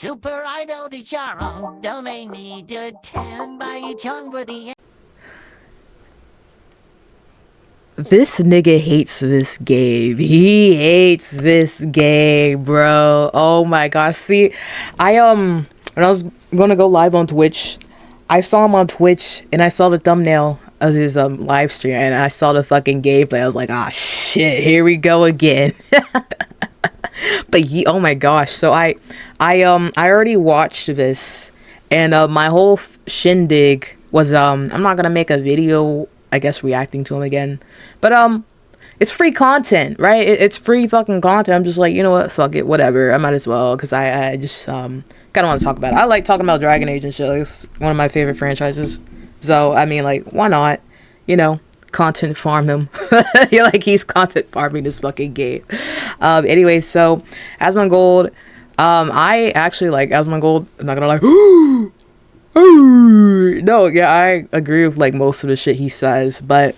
Super Idol de Charo, donate me to 10 by Chung for the. This nigga hates this game. He hates this game, bro. Oh my gosh. See, when I was gonna go live on Twitch, I saw him on Twitch and I saw the thumbnail of his live stream and I saw the fucking gameplay. I was like, ah shit, here we go again. But oh my gosh. So I already watched this and my whole shindig was I'm not gonna make a video, I guess, reacting to him again, but it's free content, right? It's free fucking content. I'm just like, you know what, fuck it, whatever, I might as well, because I just kind of want to talk about it. I like talking about Dragon Age and shit. Like, it's one of my favorite franchises, so I mean, like, why not, you know, content farm him. You're like, he's content farming this fucking game. Anyway, so asmongold, I actually like asmongold, I'm not gonna lie. No, yeah, I agree with like most of the shit he says, but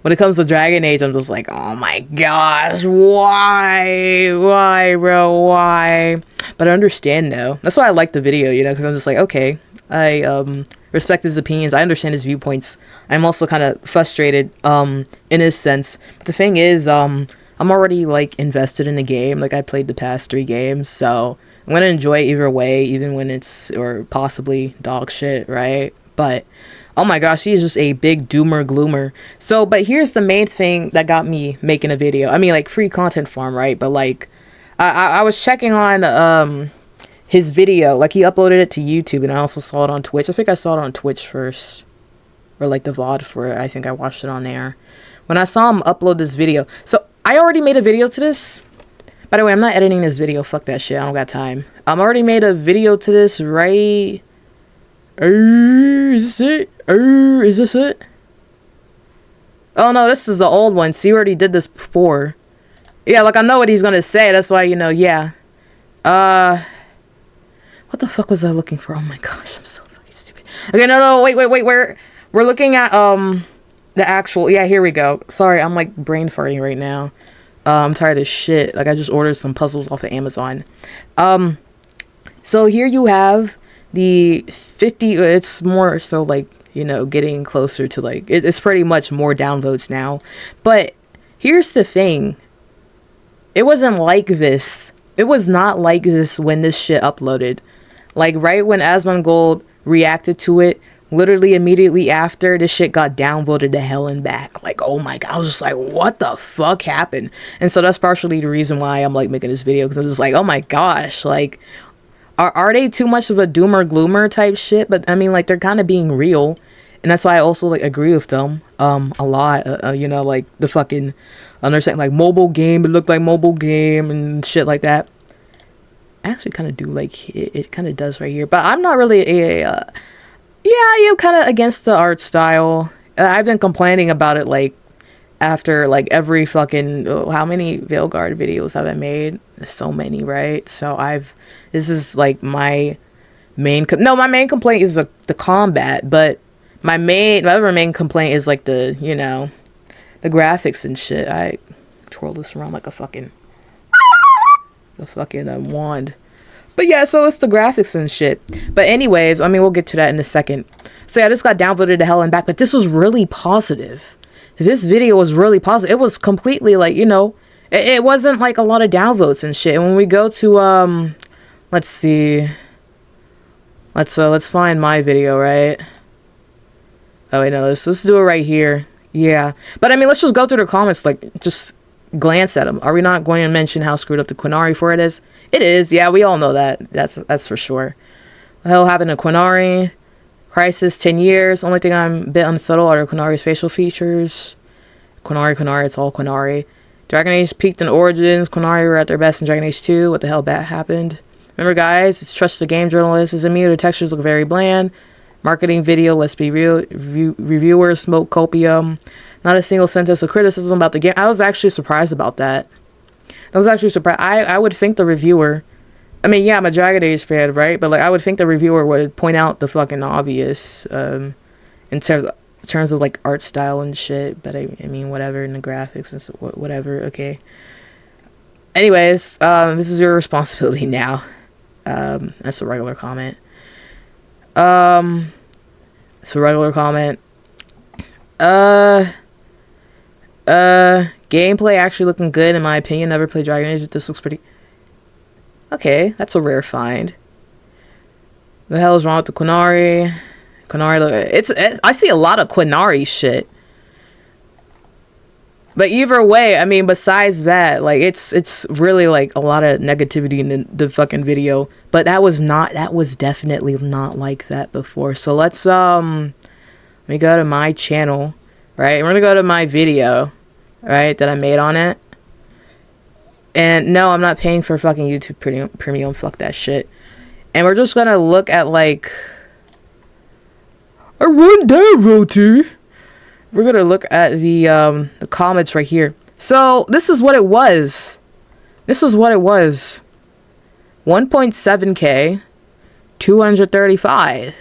when it comes to Dragon Age, I'm just like, oh my gosh, why, bro, why? But I understand now. That's why I like the video, you know, because I'm just like, okay, I respect his opinions, I understand his viewpoints. I'm also kind of frustrated in his sense. But the thing is, I'm already like invested in the game. Like, I played the past 3 games, so I'm gonna enjoy it either way, even when it's, or possibly dog shit, right? But oh my gosh, he's just a big doomer gloomer. So, but here's the main thing that got me making a video. I mean, like, free content farm, right? But like, I was checking on his video. Like, he uploaded it to YouTube, and I also saw it on Twitch. I think I saw it on Twitch first, or like the VOD for it. I think I watched it on there when I saw him upload this video. So I already made a video to this. By the way, I'm not editing this video. Fuck that shit. I don't got time. I already made a video to this, right? Is this it? Is this it? Oh no, this is the old one. See, we already did this before. Yeah, like, I know what he's gonna say. That's why, you know, yeah. What the fuck was I looking for? Oh my gosh, I'm so fucking stupid. Okay, no, wait. We're looking at the actual. Yeah, here we go. Sorry, I'm like brain farting right now. I'm tired as shit. Like, I just ordered some puzzles off of Amazon. So here you have the 50. It's more so like, you know, getting closer to like, it's pretty much more downvotes now. But here's the thing. It wasn't like this. It was not like this when this shit uploaded. Like, right when asmongold reacted to it, literally immediately after, this shit got downvoted to hell and back. Like, oh my god, I was just like, what the fuck happened? And so that's partially the reason why I'm like making this video, because I'm just like, oh my gosh, like, are they too much of a doomer gloomer type shit? But I mean, like, they're kind of being real, and that's why I also like agree with them a lot. You know, like the fucking understand, like, mobile game, it looked like mobile game and shit like that. I actually kind of do like it kind of does right here, but I'm not really yeah, I'm kind of against the art style. I've been complaining about it, like, after, like, every fucking, how many Veilguard videos have I made? So many, right? So this is, like, my main complaint is the combat, but my other main complaint is, like, the, you know, the graphics and shit. I twirl this around like a fucking, wand. But yeah, so it's the graphics and shit. But anyways, I mean, we'll get to that in a second. So yeah, this got downvoted to hell and back, but this was really positive. This video was really positive. It was completely, like, you know, it wasn't like a lot of downvotes and shit. And when we go to let's see, let's find my video, right? Oh wait, no, let's do it right here. Yeah, but I mean, let's just go through the comments, like, just glance at them. Are we not going to mention how screwed up the Quinari for it is? It is. Yeah, we all know that. That's for sure. What the hell happened to Quinari? Crisis 10 years. Only thing I'm a bit unsettled are Quinari's facial features. Quinari, it's all Quinari. Dragon Age peaked in Origins. Quinari were at their best in Dragon Age 2. What the hell happened? Remember, guys, it's trust the game journalist. Is immune. The textures look very bland. Marketing video, let's be real. Reviewers smoke copium. Not a single sentence of criticism about the game. I was actually surprised about that. I was actually surprised. I would think the reviewer, I mean, yeah, I'm a Dragon Age fan, right? But like, I would think the reviewer would point out the fucking obvious in terms of like art style and shit. But I mean, whatever, in the graphics and so, whatever. Okay. Anyways, this is your responsibility now. That's a regular comment. It's a regular comment. Gameplay actually looking good in my opinion. Never played Dragon Age, but this looks pretty... Okay, that's a rare find. The hell is wrong with the Quinari? Quinari, I see a lot of Quinari shit. But either way, I mean, besides that, like, it's really, like, a lot of negativity in the fucking video. But that was definitely not like that before. So let's, let me go to my channel, right? We're gonna go to my video, right, that I made on it. And no, I'm not paying for fucking YouTube premium, fuck that shit. And we're just gonna look at, like, a rundown, Roti. We're gonna look at the comments right here. So this is what it was. 1.7K, 235.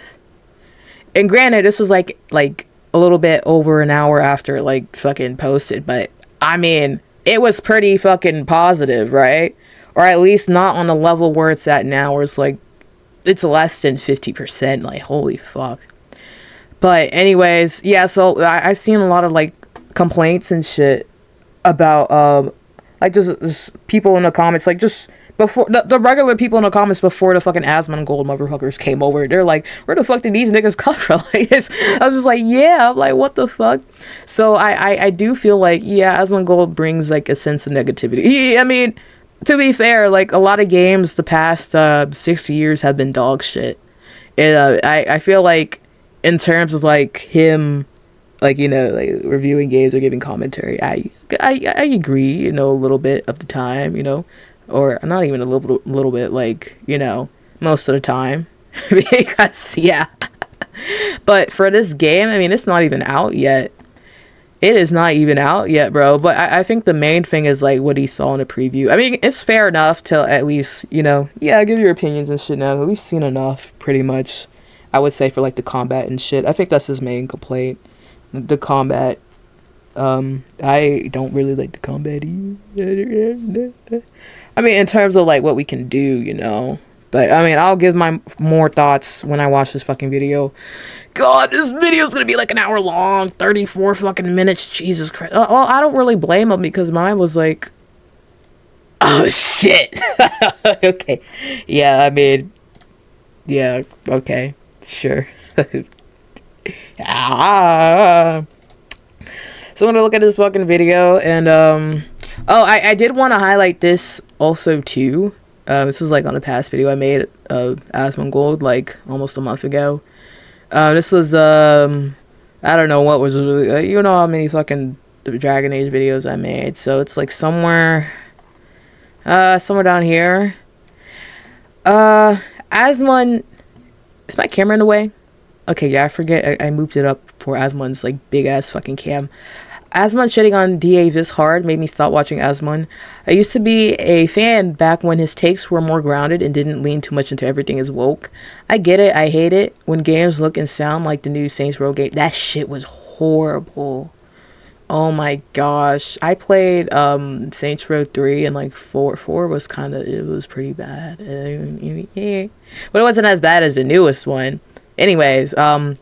And granted, this was like a little bit over an hour after like fucking posted, but I mean, it was pretty fucking positive, right? Or at least not on the level where it's at now, where it's like it's less than 50%. Like, holy fuck. But anyways, yeah, so I seen a lot of like complaints and shit about like just people in the comments, like just before the regular people in the comments before the fucking asmongold motherfuckers came over. They're like, where the fuck did these niggas come from? Like, I'm just like, yeah, I'm like, what the fuck? So I do feel like, yeah, asmongold brings like a sense of negativity. I mean, to be fair, like a lot of games the past 6 years have been dog shit. And I feel like in terms of like him, like, you know, like reviewing games or giving commentary, I agree, you know, a little bit of the time, you know, or not even a little bit, like, you know, most of the time. Because yeah. But for this game, I mean, it's not even out yet. It is not even out yet, bro. But I think the main thing is like what he saw in the preview. I mean, it's fair enough to at least, you know, yeah, give your opinions and shit now. We've seen enough, pretty much. I would say for like the combat and shit. I think that's his main complaint. The combat. I don't really like the combat either. I mean, in terms of like what we can do, you know. But I mean, I'll give my more thoughts when I watch this fucking video. God, this video is gonna be like an hour long, 34 fucking minutes. Jesus Christ. Well, I don't really blame him because mine was like, oh shit. Okay. Yeah, I mean, yeah, okay. Sure. So I'm gonna look at this fucking video and oh, I did want to highlight this also too. This was like on a past video I made of asmongold like almost a month ago. This was I don't know what was you know how many fucking Dragon Age videos I made, so it's like somewhere down here. Asmon. Is my camera in the way? Okay, yeah, I forget. I moved it up for Asmon's like big ass fucking cam. Asmon shitting on DA this hard made me stop watching Asmon. I used to be a fan back when his takes were more grounded and didn't lean too much into everything as woke. I get it. I hate it when games look and sound like the new Saints Row game. That shit was horrible. Oh my gosh. I played Saints Row 3 and like 4 was kind of, it was pretty bad. But it wasn't as bad as the newest one. Anyways, I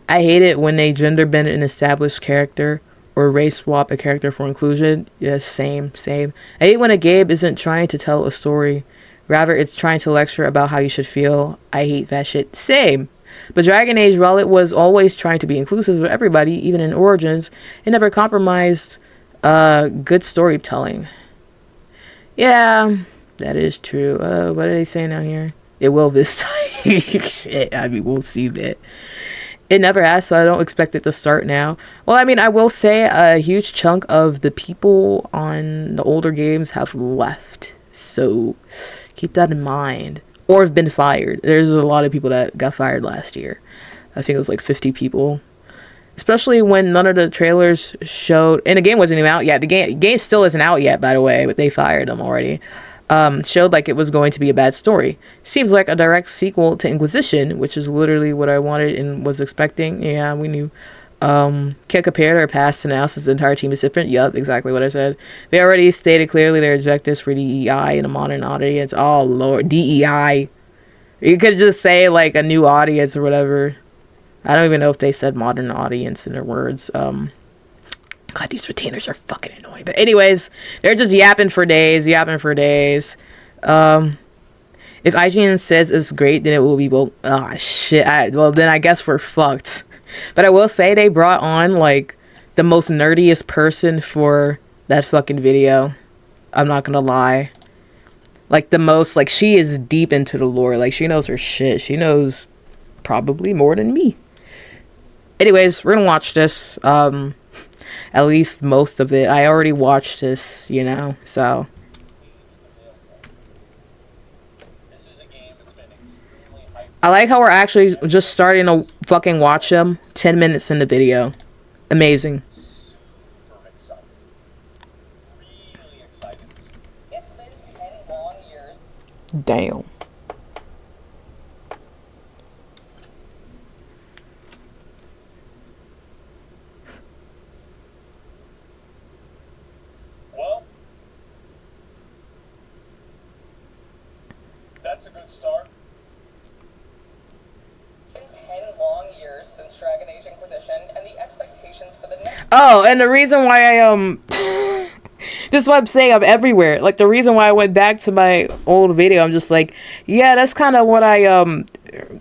hate it when they gender bend an established character or race swap a character for inclusion. Yes, same. I hate when a game isn't trying to tell a story. Rather, it's trying to lecture about how you should feel. I hate that shit. Same. But Dragon Age, while it was always trying to be inclusive of everybody, even in Origins, it never compromised good storytelling. Yeah, that is true. What are they saying down here? It will this time. Shit, I mean, we'll see, man. It never has, so I don't expect it to start now. Well, I mean, I will say a huge chunk of the people on the older games have left. So keep that in mind. Or have been fired. There's a lot of people that got fired last year. I think it was like 50 people. Especially when none of the trailers showed... And the game wasn't even out yet. The game still isn't out yet, by the way. But they fired them already. Showed like it was going to be a bad story. Seems like a direct sequel to Inquisition, which is literally what I wanted and was expecting. Yeah, we knew. Can't compare their past and now since the entire team is different. Yup, exactly what I said. They already stated clearly their objectives for DEI in a modern audience. Oh lord, DEI. You could just say like a new audience or whatever. I don't even know if they said modern audience in their words. God, these retainers are fucking annoying. But anyways, they're just yapping for days. If IGN says it's great, then it will be both. Ah, shit. Well, then I guess we're fucked. But I will say they brought on like the most nerdiest person for that fucking video. I'm not gonna lie. Like the most, like she is deep into the lore. Like she knows her shit. She knows probably more than me. Anyways, we're gonna watch this. At least most of it. I already watched this, you know, so. I like how we're actually just starting to fucking watch them 10 minutes in the video. Amazing. Damn. Well, that's a good start. It's been 10 long years since Dragon Age Inquisition, and the expectations for the next... Oh, and the reason why I, this is what I'm saying, I'm everywhere. Like, the reason why I went back to my old video, I'm just like, yeah, that's kind of what I,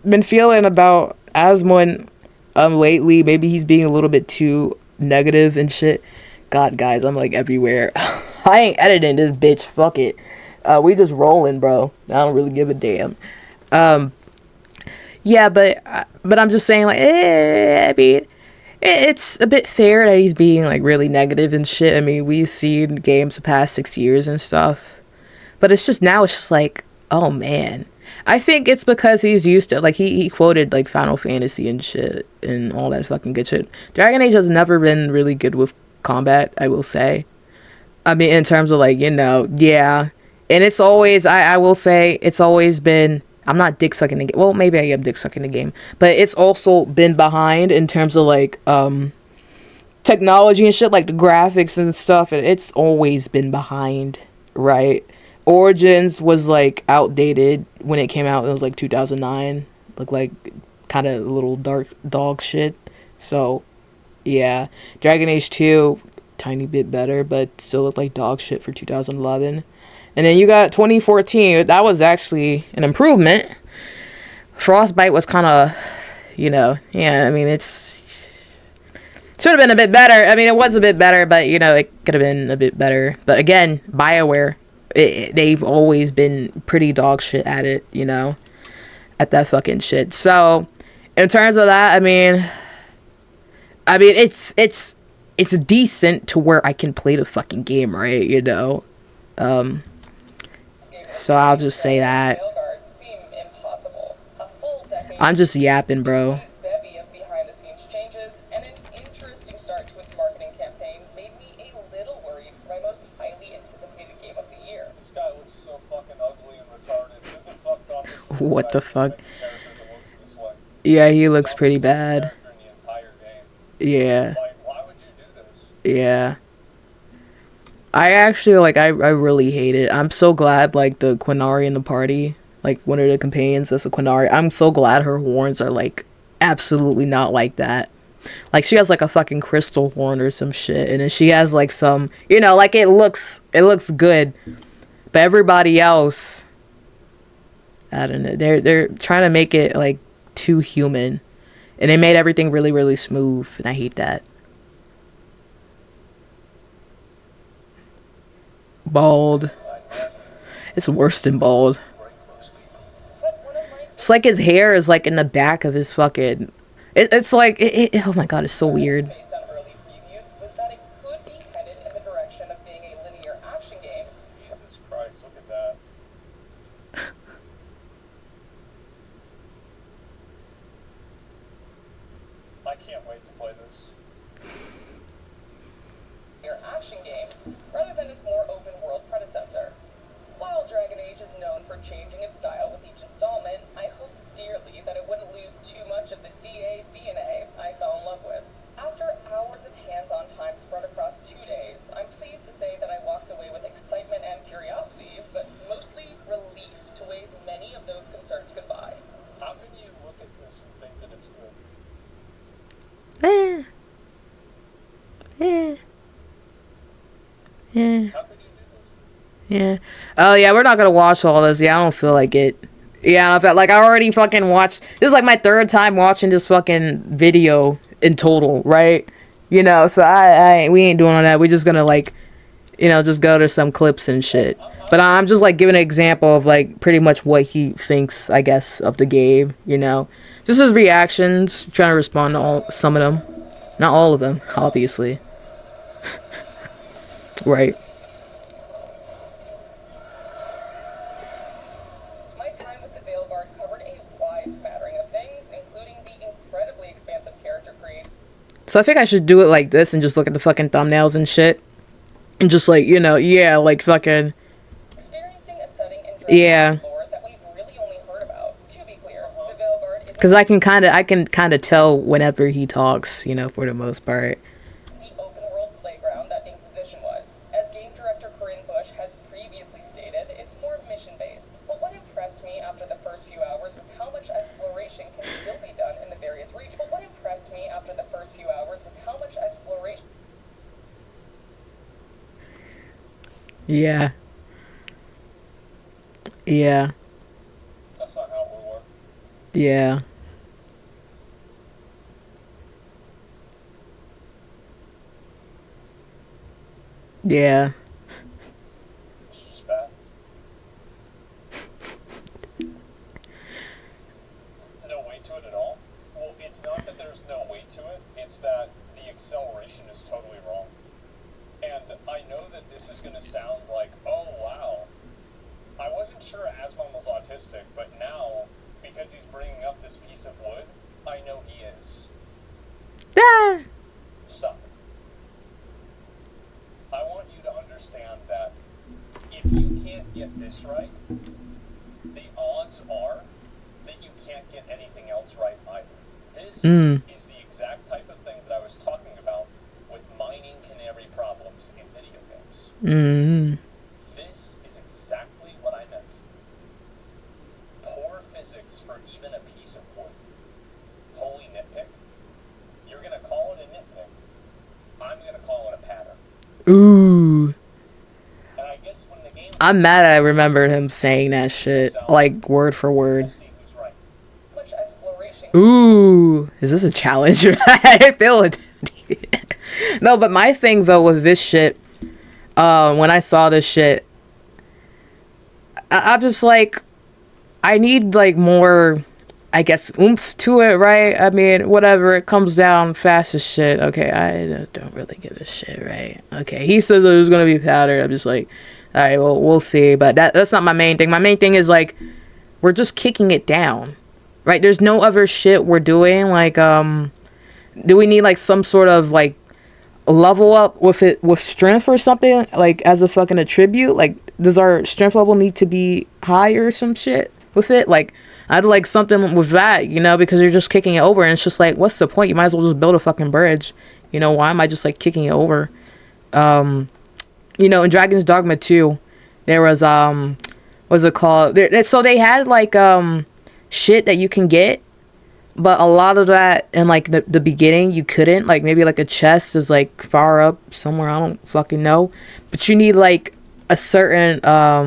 been feeling about Asmon, lately. Maybe he's being a little bit too negative and shit. God, guys, I'm, like, everywhere. I ain't editing this bitch, fuck it. We just rolling, bro. I don't really give a damn. Yeah, but I'm just saying, like, I mean... It's a bit fair that he's being, like, really negative and shit. I mean, we've seen games the past 6 years and stuff. But it's just, now it's just like, oh, man. I think it's because he's used to, like, he quoted, like, Final Fantasy and shit. And all that fucking good shit. Dragon Age has never been really good with combat, I will say. I mean, in terms of, like, you know, yeah. And it's always, I will say, it's always been... I'm not dick sucking the game. Well, maybe I am dick sucking the game, but it's also been behind in terms of like technology and shit, like the graphics and stuff. And it's always been behind, right? Origins was like outdated when it came out. It was like 2009, looked like kind of little dark dog shit. So yeah, Dragon Age 2, tiny bit better, but still looked like dog shit for 2011. And then you got 2014. That was actually an improvement. Frostbite was kind of, you know, yeah, I mean, it's... should have been a bit better. I mean, it was a bit better, but, you know, it could have been a bit better. But again, Bioware, they've always been pretty dog shit at it, you know, at that fucking shit. So, in terms of that, I mean, it's decent to where I can play the fucking game, right, you know? So I'll just say that. I'm just yapping, bro. Bevy of behind-the-scenes changes and an interesting start to its marketing campaign made me a little worried for my most highly anticipated game of the year. This guy looks so fucking ugly and retarded. Who the fuck thought this was What the fuck? character that looks this way? Yeah, he looks pretty bad. Character in the entire game. Yeah. Like, why would you do this? Yeah. I actually, like, I really hate it. I'm so glad, like, the Quinari in the party, like, one of the companions that's a Quinari, I'm so glad her horns are, like, absolutely not like that. Like, she has, like, a fucking crystal horn or some shit, and then she has, like, some, you know, like, it looks good. But everybody else, I don't know, they're trying to make it, like, too human. And they made everything really, really smooth, and I hate that. Bald. It's worse than bald. It's like his hair is like in the back of his fucking... It's like... oh my god, it's so weird. Based on early previews was that it could be headed in the direction of being a linear action game. Jesus Christ, look at that. I can't wait to play this. Linear action game rather than its more open world predecessor. While Dragon Age is known for changing its style with each installment, I hoped dearly that it wouldn't lose too much of the DA DNA I fell in love with. After hours of hands-on time spread across 2 days, I'm pleased to say that I walked away with excitement and curiosity, but mostly relief to wave many of those concerns goodbye. Yeah. Oh yeah, we're not gonna watch all this. Yeah, I don't feel like it. Yeah, I felt like I already fucking watched. This is like my third time watching this fucking video in total, right? You know, so we ain't doing all that. We just gonna like, you know, just go to some clips and shit. But I'm just like giving an example of like pretty much what he thinks, I guess, of the game. You know, just his reactions, trying to respond to some of them, not all of them, obviously. Right. My time with the Veilguard covered a wide smattering of things, including the incredibly expansive character creation. So I think I should do it like this and just look at the fucking thumbnails and shit. And just like, you know, yeah, like fucking... Experiencing a setting in Dragon Age lore that we've really only heard about. To be clear, the Veilguard is... Because I can kind of tell whenever he talks, you know, for the most part. the open-world playground that Inquisition was. As game director Corinne Bush has previously stated, it's more mission-based. But what impressed me after the first few hours was how much exploration can still be done in the various regions. But what impressed me after the first few hours was how much exploration... Yeah. Yeah. That's not how it would work. Yeah. Yeah. It's just bad. No weight to it at all? Well, it's not that there's no weight to it, it's that the acceleration is totally wrong. And I know that this is going to sound like, oh wow, I wasn't sure Asmon was autistic, but now, because he's bringing up this piece of wood, I know he is. Ah. Stop it. I want you to understand that if you can't get this right, the odds are that you can't get anything else right either. This is the exact type of thing that I was talking about with mining canary problems in video games. This is exactly what I meant. Poor physics for even a piece of wood. Holy nitpick. You're gonna call it a nitpick. I'm gonna call it a pattern. Ooh. And I guess when the game... I'm mad I remember him saying that shit, like, word for word. see who's right. much exploration... Ooh. Is this a challenge? I feel it. No, but my thing, though, with this shit, when I saw this shit, I'm just like, I need, like, more, I guess, oomph to it, right? I mean, whatever, it comes down fast as shit. Okay, I don't really give a shit, right? Okay, he says there's gonna be powder. I'm just like, all right, well, we'll see. But that's not my main thing. My main thing is, like, we're just kicking it down, right? There's no other shit we're doing. Like, do we need, like, some sort of, like, level up with it with strength or something, like, as a fucking attribute? Like, does our strength level need to be higher or some shit with it? Like, I'd like something with that, you know, because you're just kicking it over, and it's just like, what's the point? You might as well just build a fucking bridge, you know? Why am I just like kicking it over? You know, in Dragon's Dogma 2, there was what's it called, so they had like shit that you can get, but a lot of that in like the beginning you couldn't. Like, maybe like a chest is like far up somewhere, I don't fucking know, but you need like a certain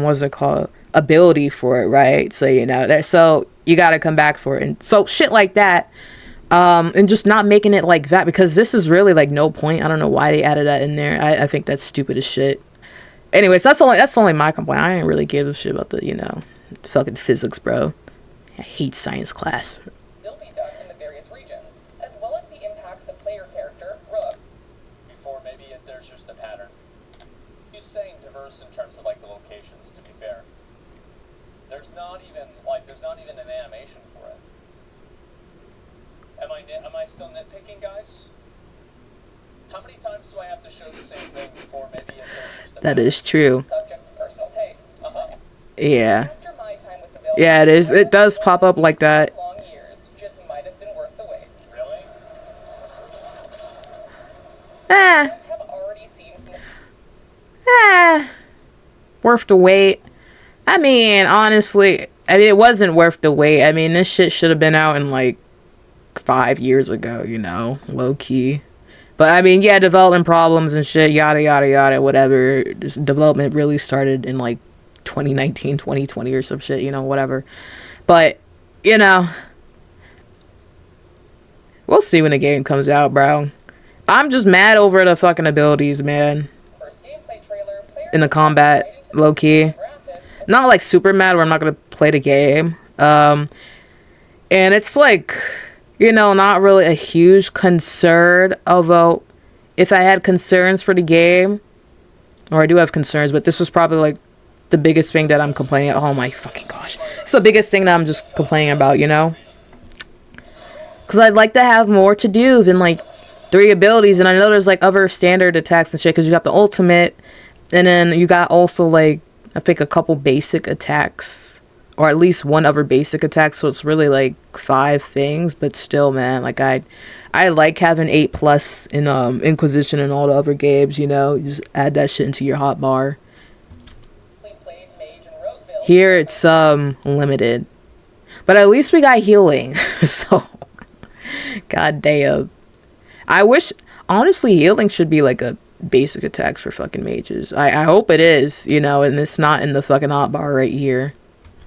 what's it called, ability for it, right? So, you know, that, so you gotta come back for it, and so shit like that, and just not making it like that, because this is really like no point. I don't know why they added that in there. I think that's stupid as shit. Anyways, that's only my complaint. I didn't really give a shit about the, you know, fucking physics, bro. I hate science class. still be done in the various regions, as well as the impact the player character, Rook, Before maybe there's just a pattern. He's saying diverse in terms of like the locations, to be fair. There's not even an animation for it. Am I still nitpicking, guys? How many times do I have to show the same thing before maybe there's just a That pattern? is true. subject to personal taste. Yeah. After my time with the Veilguard, Yeah, it is. It does pop up like that. long years just might have been worth the wait. Really? Ah. Fans have already seen from the Worth the wait. I mean, honestly, I mean, it wasn't worth the wait. I mean, this shit should have been out in like 5 years ago, you know, low key. But I mean, yeah, development problems and shit, yada yada yada, whatever. Just development really started in like 2019, 2020 or some shit, you know, whatever. But, you know, we'll see when the game comes out, bro. I'm just mad over the fucking abilities, man. First gameplay trailer, In the combat, low key. Not like super mad where I'm not gonna play the game. And it's like, you know, not really a huge concern. Although, if I had concerns for the game, or I do have concerns, but this is probably like the biggest thing that I'm complaining. Oh my fucking gosh, it's the biggest thing that I'm just complaining about, you know. Because I'd like to have more to do than like 3 abilities, and I know there's like other standard attacks and shit. Because you got the ultimate, and then you got also like I think a couple basic attacks, or at least one other basic attack. So it's really like 5 things, but still, man, like I like having 8+ in Inquisition and all the other games. You know, you just add that shit into your hotbar. Here it's limited, but at least we got healing. So, god damn. I wish, honestly, healing should be like a basic attacks for fucking mages. I hope it is, you know, and it's not in the fucking hotbar right here.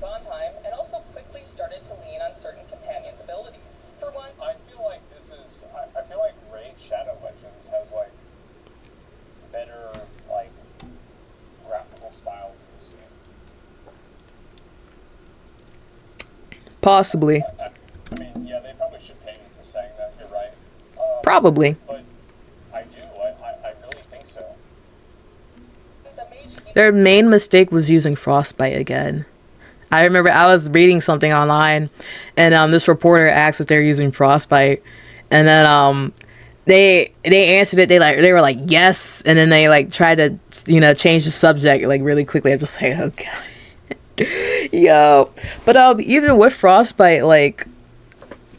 Time, and also quickly started to lean on certain companions' abilities. For one, I feel like this is. I feel like Raid Shadow Legends has like better like graphical style in this game. Possibly. I mean, yeah, they probably should pay me for saying that. You're right. Probably. But I do. I really think so. Their main mistake was using frostbite again. I remember I was reading something online, and this reporter asked if they're using frostbite, and then they answered it. They were like yes, and then they like tried to, you know, change the subject like really quickly. I'm just like, oh god, yo. But even with frostbite, like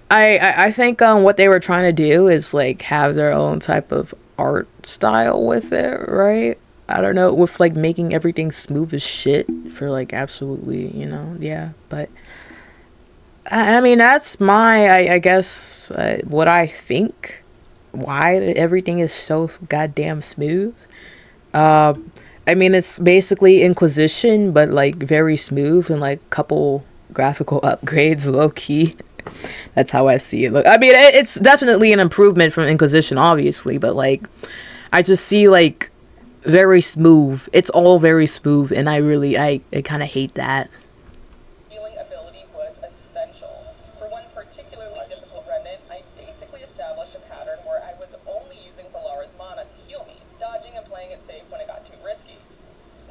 I think what they were trying to do is like have their own type of art style with it, right? I don't know, with like making everything smooth as shit for like absolutely, you know, yeah. But I mean, that's my, I guess, what I think. Why everything is so goddamn smooth. I mean, it's basically Inquisition, but like very smooth and like couple graphical upgrades, low key. That's how I see it. Look, I mean, it's definitely an improvement from Inquisition, obviously, but like, I just see like very smooth. It's all very smooth, and I kind of hate that. healing ability was essential. For one particularly difficult remnant, I basically established a pattern where I was only using Valara's mana to heal me, dodging and playing it safe when it got too risky.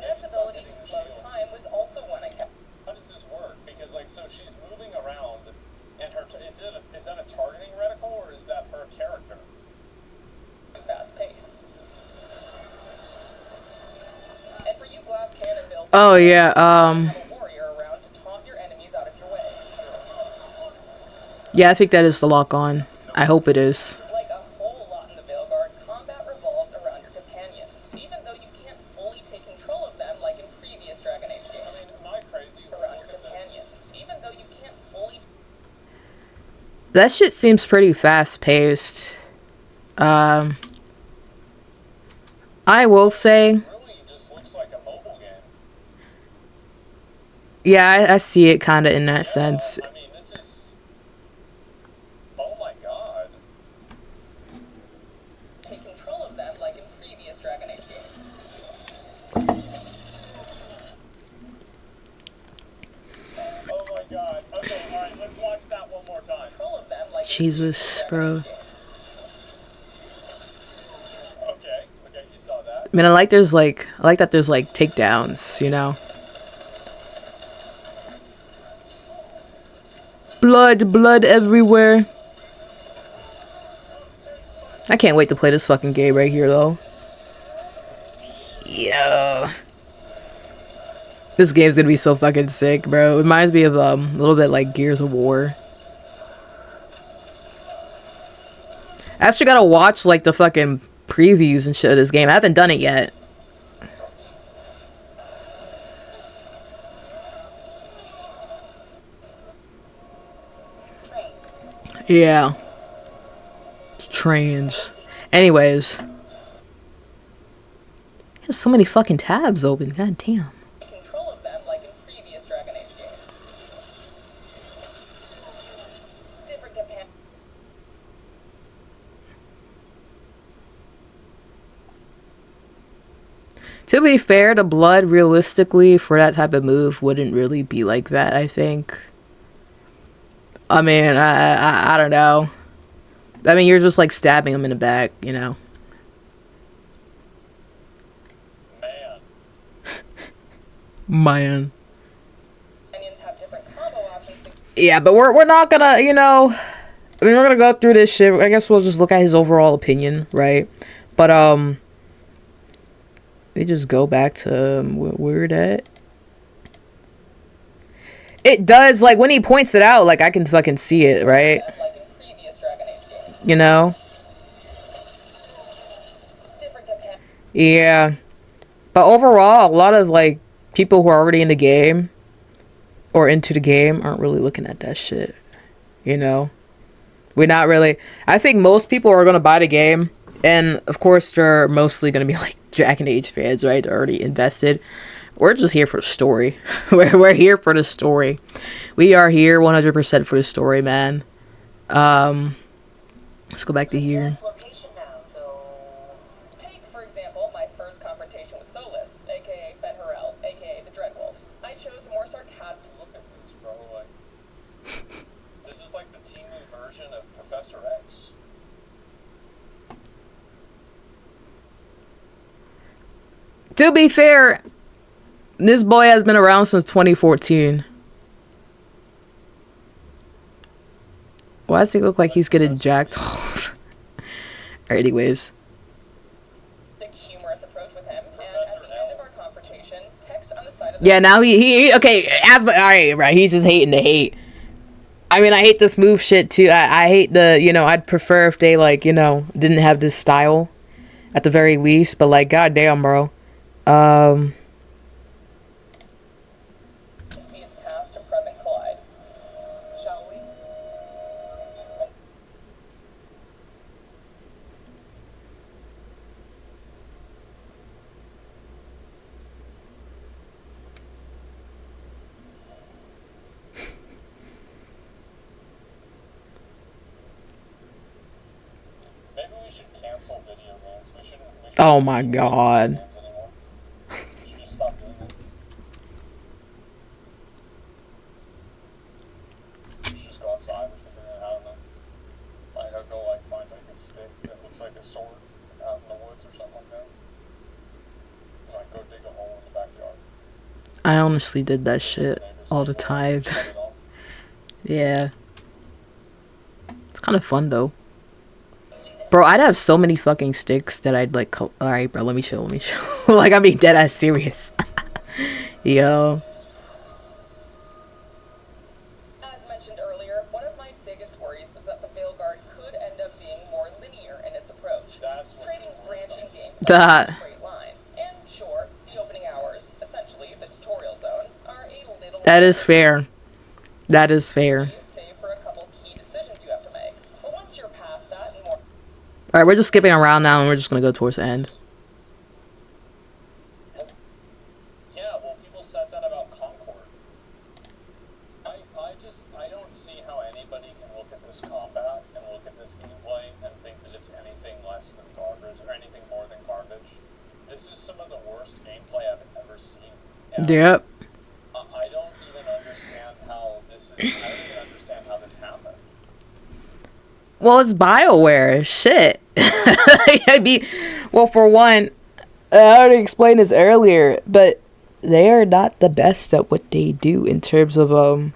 Ned's ability to slow time was also one I kept. How does this work? Because like, so she's moving around, and her is that a targeting reticle or is that her character? Fast paced. And for you glass cannon build, Oh yeah, have a warrior around to taunt your enemies out of your way. yeah, I think that is the lock on. I hope it is. Like a whole lot in the Veilguard, combat revolves around your companions, even though you can't fully take control of them like in previous Dragon Age games. I mean, am I crazy? Around Look your at this. companions, even though you can't fully. That shit seems pretty fast paced. I will say, Really just looks like a mobile game. yeah, I see it kind of in that sense. I mean, this is. Oh my god. Take control of them like in previous Dragon Age games. Oh my god. Okay, alright, let's watch that one more time. Control of them like in Jesus, bro. games. Okay, you saw that. I mean, I like that there's like takedowns, you know. Blood everywhere. I can't wait to play this fucking game right here, though. Yo. This game's gonna be so fucking sick, bro. It reminds me of a little bit like Gears of War. I actually gotta watch like the fucking previews and shit of this game. I haven't done it yet. Yeah. Trains. Anyways. There's so many fucking tabs open. God damn. Control of them like in previous Dragon Age games. Different companions. To be fair, the blood realistically for that type of move wouldn't really be like that, I think. I mean, I don't know. I mean, you're just like stabbing him in the back, you know. Man. Have different combo options to Yeah, but we're not gonna, you know. I mean, we're gonna go through this shit. I guess we'll just look at his overall opinion, right? But we just go back to where we're at. It does, like, when he points it out, like, I can fucking see it, right? like in previous Dragon Age games. You know? Different companions. Yeah. But overall, a lot of, like, people who are already in the game or into the game aren't really looking at that shit. You know? We're not really... I think most people are going to buy the game. And, of course, they're mostly going to be, like, Dragon Age fans, right? They're already invested. We're just here for the story. We're here for the story. We are here 100% for the story, man. Let's go back to here. Location now, so take for example my first confrontation with Solas, aka Fen'Harel, aka the Dreadwolf. I chose a more sarcastic Look at this, bro. Like, this is like the teen version of Professor X. To be fair, this boy has been around since 2014. Why does he look like he's getting jacked off? Anyways. humorous approach with him, and at the end of our confrontation, text on the side of the Yeah, now he okay, alright, right, he's just hating to hate. I mean, I hate this move shit too. I hate the, you know, I'd prefer if they, like, you know, didn't have this style at the very least, but like, goddamn, bro. see its past to present collide. Shall we? Maybe we should cancel video games. We shouldn't Oh my god. games anymore. We should just stop doing it. We should just go outside or something. I don't know. Like, I'll go like find like a stick that looks like a sword out in the woods or something like that. And like go dig a hole in the backyard. I honestly did that shit all the time. Shut it off. Yeah. It's kind of fun though. Bro, I'd have so many fucking sticks that I'd like, alright bro, let me chill. Like, I'm being dead ass serious. Yo. As mentioned earlier, one of my biggest worries was that the Veilguard could end up being more linear in its approach, That's what trading branching gameplay That- in a straight line. And sure, the opening hours, essentially the tutorial zone, are a little That is fair. That is fair. save for a couple key decisions you have to make. But once you're past that and more Alright, we're just skipping around now and we're just gonna go towards the end. Yeah, well, people said that about Concord. I don't see how anybody can look at this combat and look at this gameplay and think that it's anything less than garbage or anything more than garbage. This is some of the worst gameplay I've ever seen. And Yep. I don't even understand how this is. I don't even understand how this happened. Well, it's Bioware. Shit. I mean, well, for one, I already explained this earlier, but they are not the best at what they do in terms of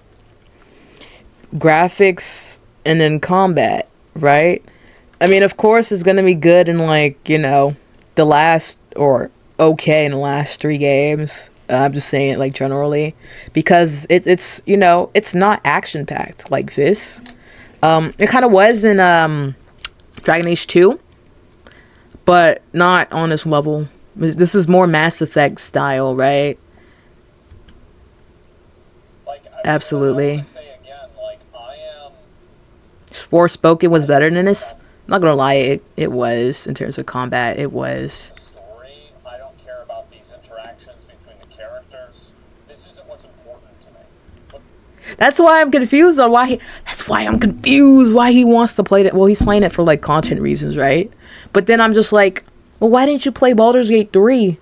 graphics and then combat, right? I mean, of course, it's gonna be good in, like, you know, the last, or okay in the last 3 games. I'm just saying it, like, generally, because it's you know, it's not action packed like this. It kind of was in Dragon Age 2, but not on this level. This is more Mass Effect style, right? Like, Absolutely. I wanna say again, like, I am. Forspoken was better than this. not gonna lie, it was, in terms of combat, it was. The story, I don't care about these interactions between the characters. This isn't what's important to me. But That's why I'm confused on why he wants to play it. Well, he's playing it for like content reasons, right? But then I'm just like, well, why didn't you play Baldur's Gate 3?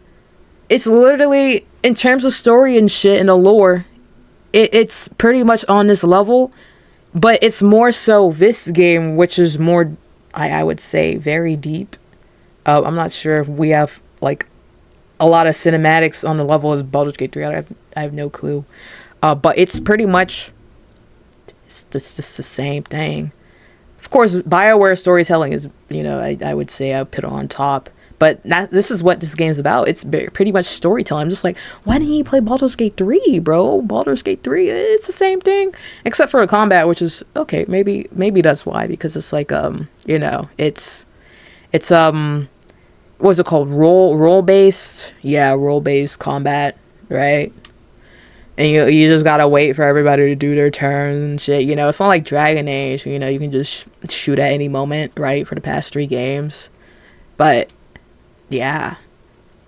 It's literally, in terms of story and shit and the lore, it's pretty much on this level, but it's more so this game, which is more, I would say, very deep. I'm not sure if we have like a lot of cinematics on the level as Baldur's Gate 3. I have no clue. But it's pretty much it's just the same thing. Of course, Bioware storytelling is, you know, I would say I put it on top. But this is what this game's about. It's pretty much storytelling. I'm just like, why didn't he play Baldur's Gate 3, bro? Baldur's Gate 3, it's the same thing. Except for the combat, which is, okay, maybe that's why. Because it's like, you know, it's what's it called? Role-based? Yeah, role-based combat, right? And you just gotta wait for everybody to do their turns and shit. You know, it's not like Dragon Age. You know, you can just shoot at any moment, right? For the past 3 games. But yeah,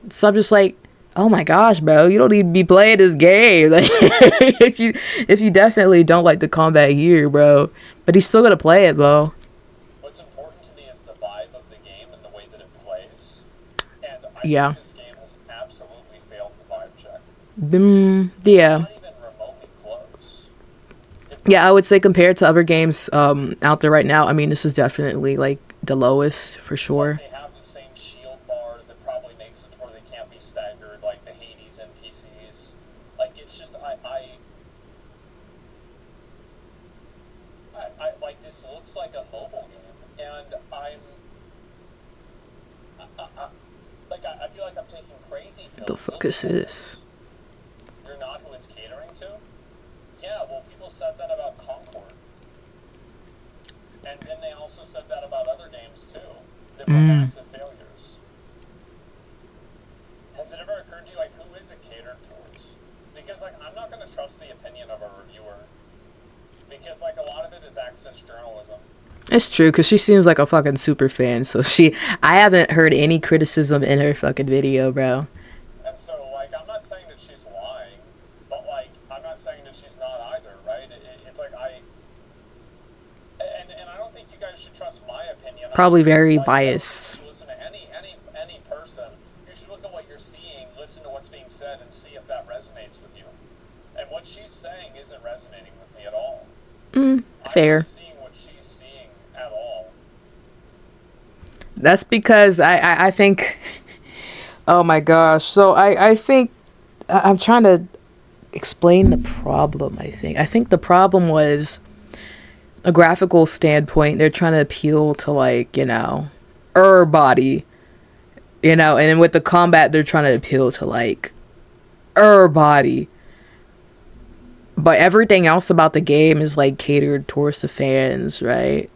so I'm just like, oh my gosh, bro, you don't need to be playing this game. Like, if you definitely don't like the combat here, bro, but he's still gonna play it, bro. what's important to me is the vibe of the game and the way that it plays. And I Yeah. think this game has absolutely failed the vibe check. Yeah. Not even remotely close. Yeah, I would say compared to other games out there right now, I mean, this is definitely like the lowest for sure. They have the same shield bar that probably makes it to where they can't be staggered like the Hades NPCs. Like, it's just, I like, this looks like a mobile game, and I feel like I'm taking crazy pills. What the fuck is this? You're not who it's catering to? Yeah, well, people said that about Concord. And then they also said that about other games, too, that were massive failures. Has it ever occurred to you, like, who is it catered towards? Because, like, I'm not going to trust the opinion of a reviewer. Because, like, a lot of it is access journalism. It's true, because she seems like a fucking super fan, so I haven't heard any criticism in her fucking video, bro. And so, like, I'm not saying that she's lying, but, like, I'm not saying that she's not either, right? It's like, and I don't think you guys should trust my opinion. Probably very Like, biased. you listen to any person, you should look at what you're seeing, listen to what's being said, and see if that resonates with you. And what she's saying isn't resonating with me at all. Fair. I'm not seeing what she's seeing at all. That's because I think, oh my gosh, so I think, I'm trying to explain the problem. I think the problem was a graphical standpoint. They're trying to appeal to, like, you know, body, you know, and then with the combat they're trying to appeal to, like, body. But everything else about the game is, like, catered towards the fans, right?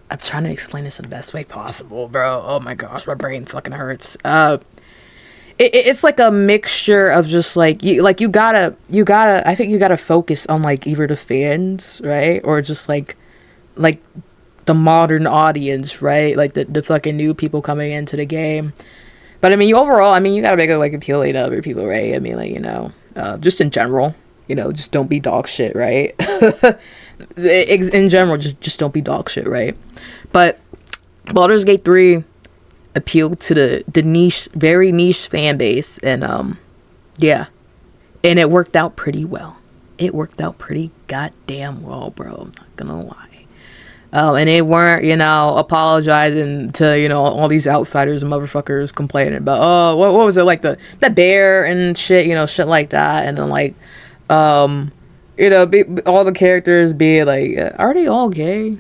I'm trying to explain this in the best way possible, bro. Oh my gosh, my brain fucking hurts. It's like a mixture of just like you gotta I think you gotta focus on, like, either the fans, right, or just like the modern audience, right, like the fucking new people coming into the game. But I mean, overall, I mean, you gotta make it, like, appealing to other people, right? I mean, like, you know, just in general, you know, just don't be dog shit, right? In general, just don't be dog shit, right? But Baldur's Gate 3 appealed to the niche, very niche fan base, and yeah, and it worked out pretty well. It worked out pretty goddamn well, bro. I'm not gonna lie. And they weren't, you know, apologizing to, you know, all these outsiders and motherfuckers complaining about, oh, what was it, like the bear and shit, you know, shit like that, and then, like, you know, all the characters be like, are they all gay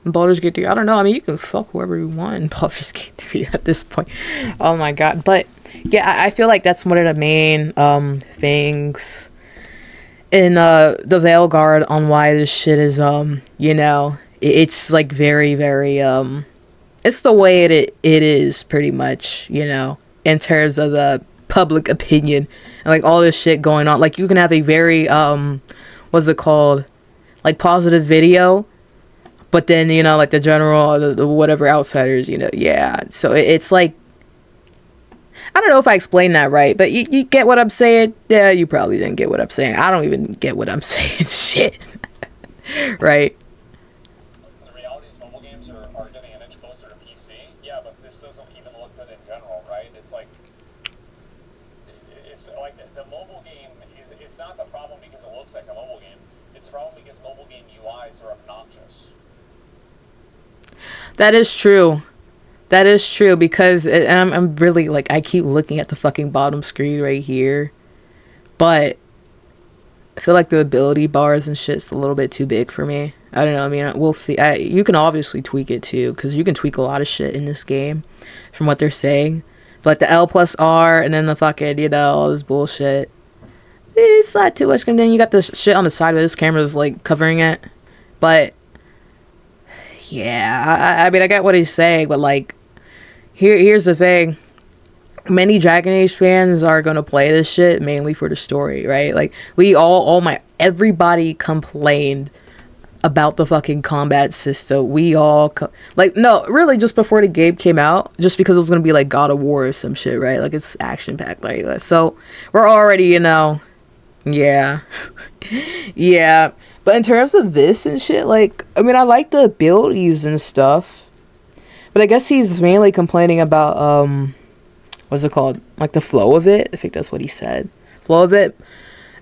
in Baldur's Gate 3? I don't know. I mean, you can fuck whoever you want in Baldur's Gate 3 at this point. Oh my god. But yeah, I feel like that's one of the main things in the Veilguard on why this shit is you know, it's like very, very it's the way it is pretty much, you know, in terms of the public opinion and, like, all this shit going on. Like, you can have a very what's it called, like, positive video, But then, you know, like the general, the whatever outsiders, you know, yeah. So it's like, I don't know if I explained that right, but you get what I'm saying? Yeah, you probably didn't get what I'm saying. I don't even get what I'm saying. Shit. Right? The reality is mobile games are getting an inch closer to PC. Yeah, but this doesn't even look good in general, right? It's like the mobile game it's not the problem because it looks like a mobile game. It's the problem because mobile game UIs are obnoxious. That is true. That is true because I'm really like, I keep looking at the fucking bottom screen right here, but I feel like the ability bars and shit's a little bit too big for me. I don't know. I mean, we'll see. You can obviously tweak it too, because you can tweak a lot of shit in this game from what they're saying. But like the L plus R and then the fucking, you know, all this bullshit. It's not too much. And then you got the shit on the side where this camera's like covering it. But yeah, I mean, I get what he's saying, but like, here's the thing. Many Dragon Age fans are gonna play this shit mainly for the story, right? Like, everybody complained about the fucking combat system. We all, no, really just before the game came out, just because it was gonna be like God of War or some shit, right? Like, it's action-packed like that. So, we're already, you know, yeah. Yeah. But in terms of this and shit, like, I mean, I like the abilities and stuff. But I guess he's mainly complaining about, what's it called? Like, the flow of it. I think that's what he said. Flow of it.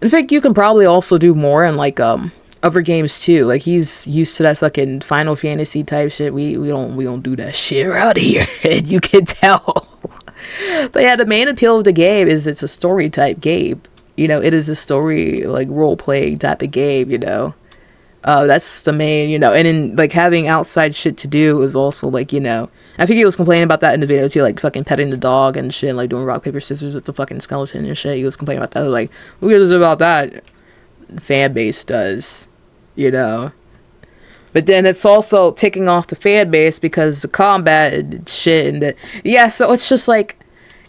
And I think you can probably also do more in, like, other games, too. Like, he's used to that fucking Final Fantasy type shit. We don't do that shit around here. And you can tell. But yeah, the main appeal of the game is it's a story type game. You know, it is a story, like, role-playing type of game, you know. That's the main, you know, and then, like, having outside shit to do is also, like, you know, I think he was complaining about that in the video, too, like, fucking petting the dog and shit, and, like, doing rock, paper, scissors with the fucking skeleton and shit. He was complaining about that. Like, who cares about that? Fan base does, you know. But then it's also taking off the fan base because the combat and shit and yeah, so it's just, like,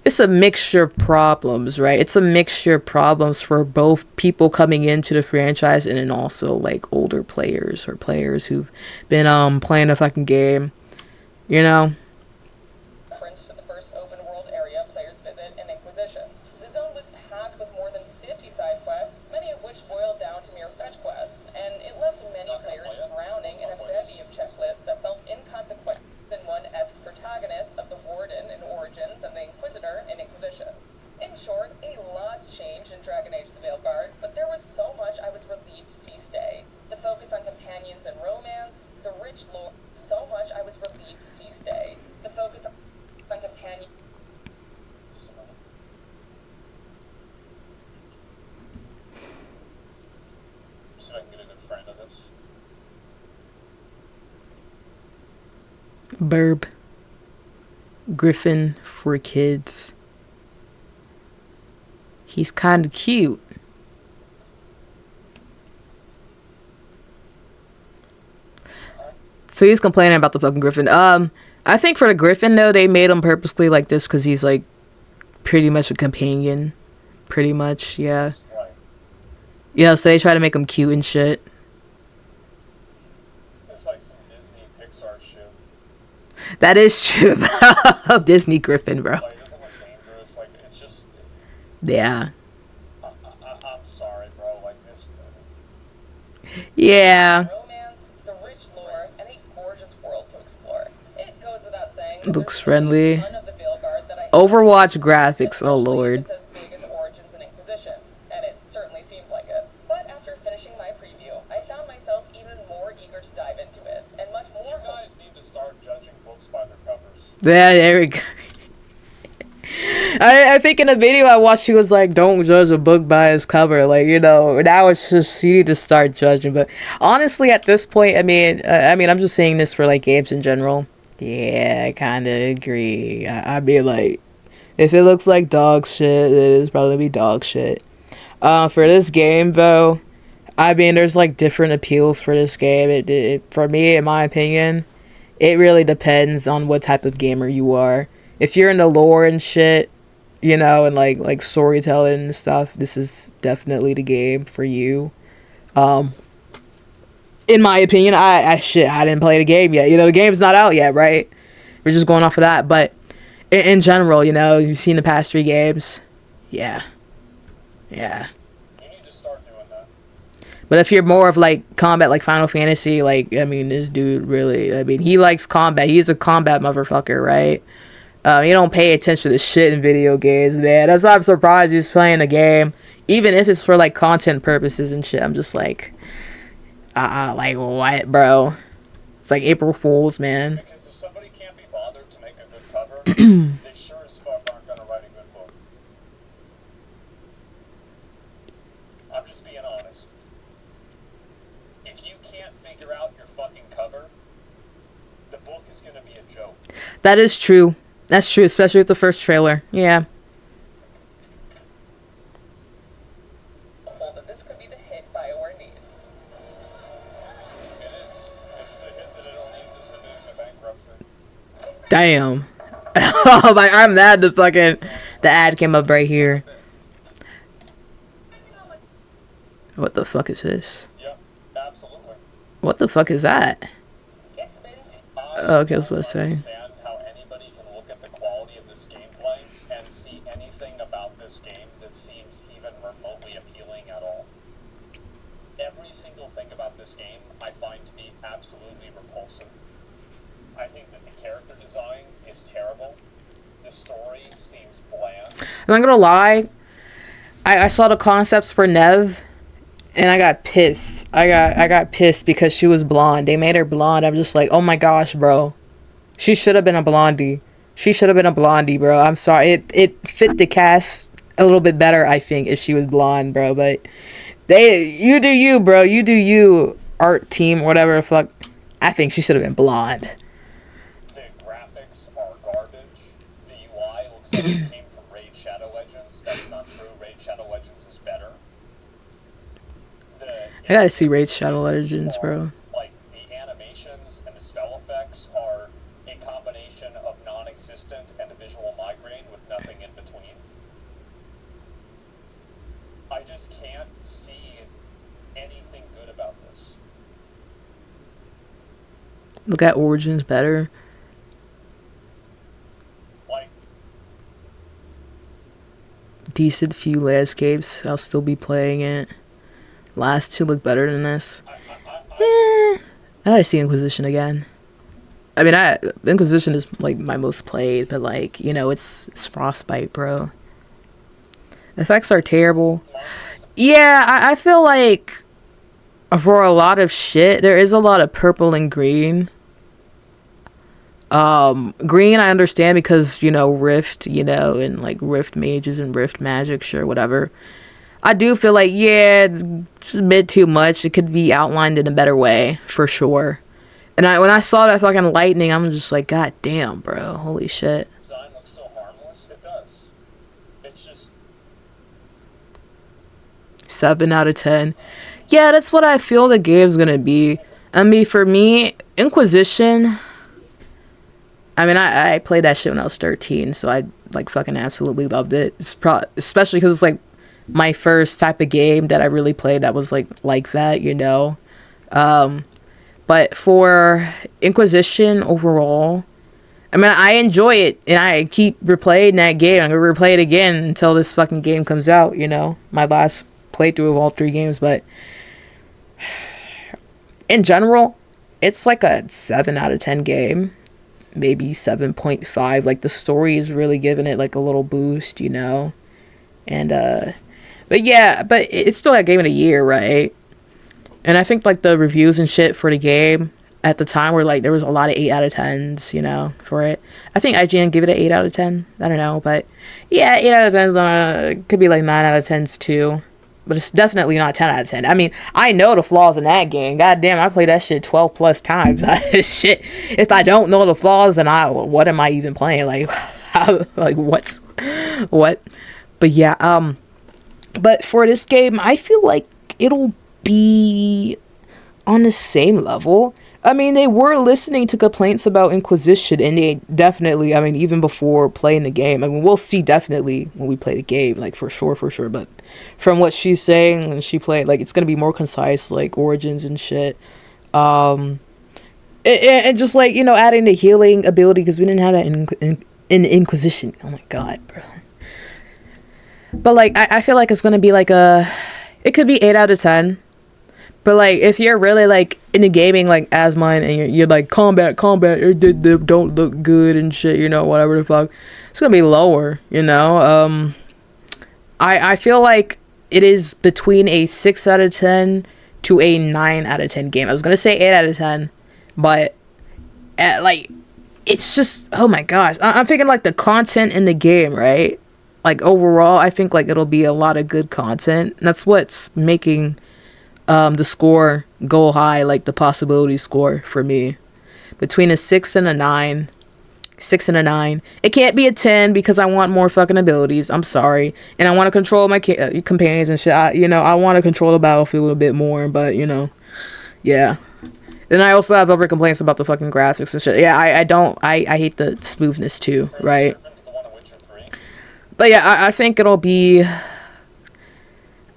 it's a mixture of problems, right? It's a mixture of problems for both people coming into the franchise and then also, like, older players or players who've been playing the fucking game, you know? Reference to the first open world area players visit in Inquisition. The zone was packed with more than 50 side quests, many of which boiled down to mere fetch quests, and it left many players drowning in a bevy of checklists that felt inconsequential than one-esque protagonist of the Warden in Origins and the Inquisitor in Inquisition. In short, a lot's changed in Dragon Age The Veilguard, but there was so much I was relieved to see stay. The focus on companions and romance, the rich lore, so much I was relieved to see stay. The focus on companions. See if I can get a good friend of this. Burb. Griffin for kids. He's kind of cute. So he's complaining about the fucking Griffin. I think for the Griffin, though, they made him purposely like this because he's, like, pretty much a companion. Pretty much, yeah. Right. Yeah, so they try to make him cute and shit. It's like some Disney Pixar shit. That is true. Disney Griffin, bro. Like, it doesn't look dangerous. Like, it's just... Yeah. I'm sorry, bro. Like, this... Yeah. Romance, the rich lore, and a gorgeous world to explore. It goes without saying. Looks friendly. None of the Veilguard that I Overwatch graphics, oh especially lord. if it's as big as Origins and Inquisition, and it certainly seems like it. But after finishing my preview, I found myself even more eager to dive into it, and much more. You guys need to start judging books by their covers. Yeah, there we go. I think in a video I watched, she was like, don't judge a book by its cover. Like, you know, now it's just, you need to start judging. But honestly, at this point, I mean, I'm just saying this for, like, games in general. Yeah, I kind of agree. I'd be like, if it looks like dog shit, it is probably be dog shit. For this game, though, I mean, there's, like, different appeals for this game. It for me, in my opinion, it really depends on what type of gamer you are. If you're into lore and shit, you know, and like storytelling and stuff, this is definitely the game for you. In my opinion, I didn't play the game yet. You know, the game's not out yet, right? We're just going off of that. But in general, you know, you've seen the past 3 games. Yeah. Yeah. You need to start doing that. But if you're more of like combat, like Final Fantasy, like, I mean, this dude really, I mean, he likes combat. He's a combat motherfucker, right? You don't pay attention to shit in video games, man. That's why I'm surprised he's playing the game. Even if it's for like content purposes and shit. I'm just like, like what, bro? It's like April Fools, man. Because if somebody can't be bothered to make a good cover, they sure as fuck aren't gonna write a good book. I'm just being honest. If you can't figure out your fucking cover, the book is gonna be a joke. That is true. That's true, especially with the first trailer. Yeah. That this could be the hit Bioware needs. It is. It's the hit that it'll need to send it into bankruptcy. Damn. Like, I'm mad the ad came up right here. What the fuck is this? Yep, absolutely. What the fuck is that? It's been Okay, I was about to say. Understand how anybody can look at the quality of this gameplay and see anything about this game that seems even remotely appealing at all. Every single thing about this game I find to be absolutely repulsive. I think that the character design is terrible. The story seems bland. I'm not gonna lie. I saw the concepts for Nev, and I got pissed. I got pissed because she was blonde. They made her blonde. I'm just like, oh my gosh, bro. She should have been a blondie. She should have been a blondie, bro. I'm sorry. It fit the cast a little bit better, I think, if she was blonde, bro. But you do you, bro. You do you, art team, whatever the fuck. I think she should have been blonde. The graphics are garbage. The UI looks like it came from Raid Shadow Legends. That's not true. Raid Shadow Legends is better. I gotta see Raid Shadow Legends, bro. Like, the animations and the spell effects are a combination of non-existent and a visual migraine with nothing in between. I just can't see anything good about this. Look at Origins better. Like, Decent few landscapes. I'll still be playing it. Last 2 look better than this. I gotta see Inquisition again. I mean, Inquisition is like my most played, but like, you know, it's Frostbite, bro. The effects are terrible. Yeah, I feel like for a lot of shit, there is a lot of purple and green. Green I understand because, you know, Rift, you know, and like Rift mages and Rift magic, sure, whatever. I do feel like, yeah, it's a bit too much. It could be outlined in a better way, for sure. And when I saw that fucking lightning, I'm just like, god damn, bro. Holy shit. design looks so harmless. It does. It's just 7 out of 10. Yeah, that's what I feel the game's gonna be. I mean, for me, Inquisition, I mean, I played that shit when I was 13, so I, like, fucking absolutely loved it. It's especially because it's, like, my first type of game that I really played that was, like that, you know? But for Inquisition overall, I mean, I enjoy it, and I keep replaying that game. I'm gonna replay it again until this fucking game comes out, you know? My last playthrough of all 3 games, but in general, it's like a 7 out of 10 game. Maybe 7.5. Like, the story is really giving it, like, a little boost, you know? And, but yeah, but it's still a game of the year, right? And I think, like, the reviews and shit for the game at the time were, like, there was a lot of 8 out of 10s, you know, for it. I think IGN gave it an 8 out of 10. I don't know, but yeah, 8 out of 10s could be, like, 9 out of 10s, too. But it's definitely not 10 out of 10. I mean, I know the flaws in that game. God damn, I played that shit 12 plus times. Shit. If I don't know the flaws, then what am I even playing? Like, like, what? What? But yeah, but for this game, I feel like it'll be on the same level. I mean, they were listening to complaints about Inquisition, and they definitely, I mean, even before playing the game, I mean, we'll see definitely when we play the game, like, for sure, but from what she's saying, and she played, like, it's gonna be more concise, like, Origins and shit, And just like, you know, adding the healing ability, because we didn't have that in Inquisition. Oh my god, bro. But like, I feel like it's gonna be like it could be 8 out of 10. But like, if you're really like into gaming like Asmon, and you're like combat, it don't look good and shit, you know, whatever the fuck, it's gonna be lower, you know. I feel like it is between a 6 out of 10 to a 9 out of 10 game. I was gonna say 8 out of 10, but like, it's just, oh my gosh, I'm thinking like the content in the game, right? Like overall, I think like it'll be a lot of good content. And that's what's making the score go high, like the possibility score for me, between a 6 and a 9. 6 and a 9. It can't be a 10 because I want more fucking abilities. I'm sorry, and I want to control my companions and shit. I want to control the battlefield a bit more, but you know, yeah. Then I also have other complaints about the fucking graphics and shit. Yeah, I hate the smoothness too, right? But yeah, I think it'll be, I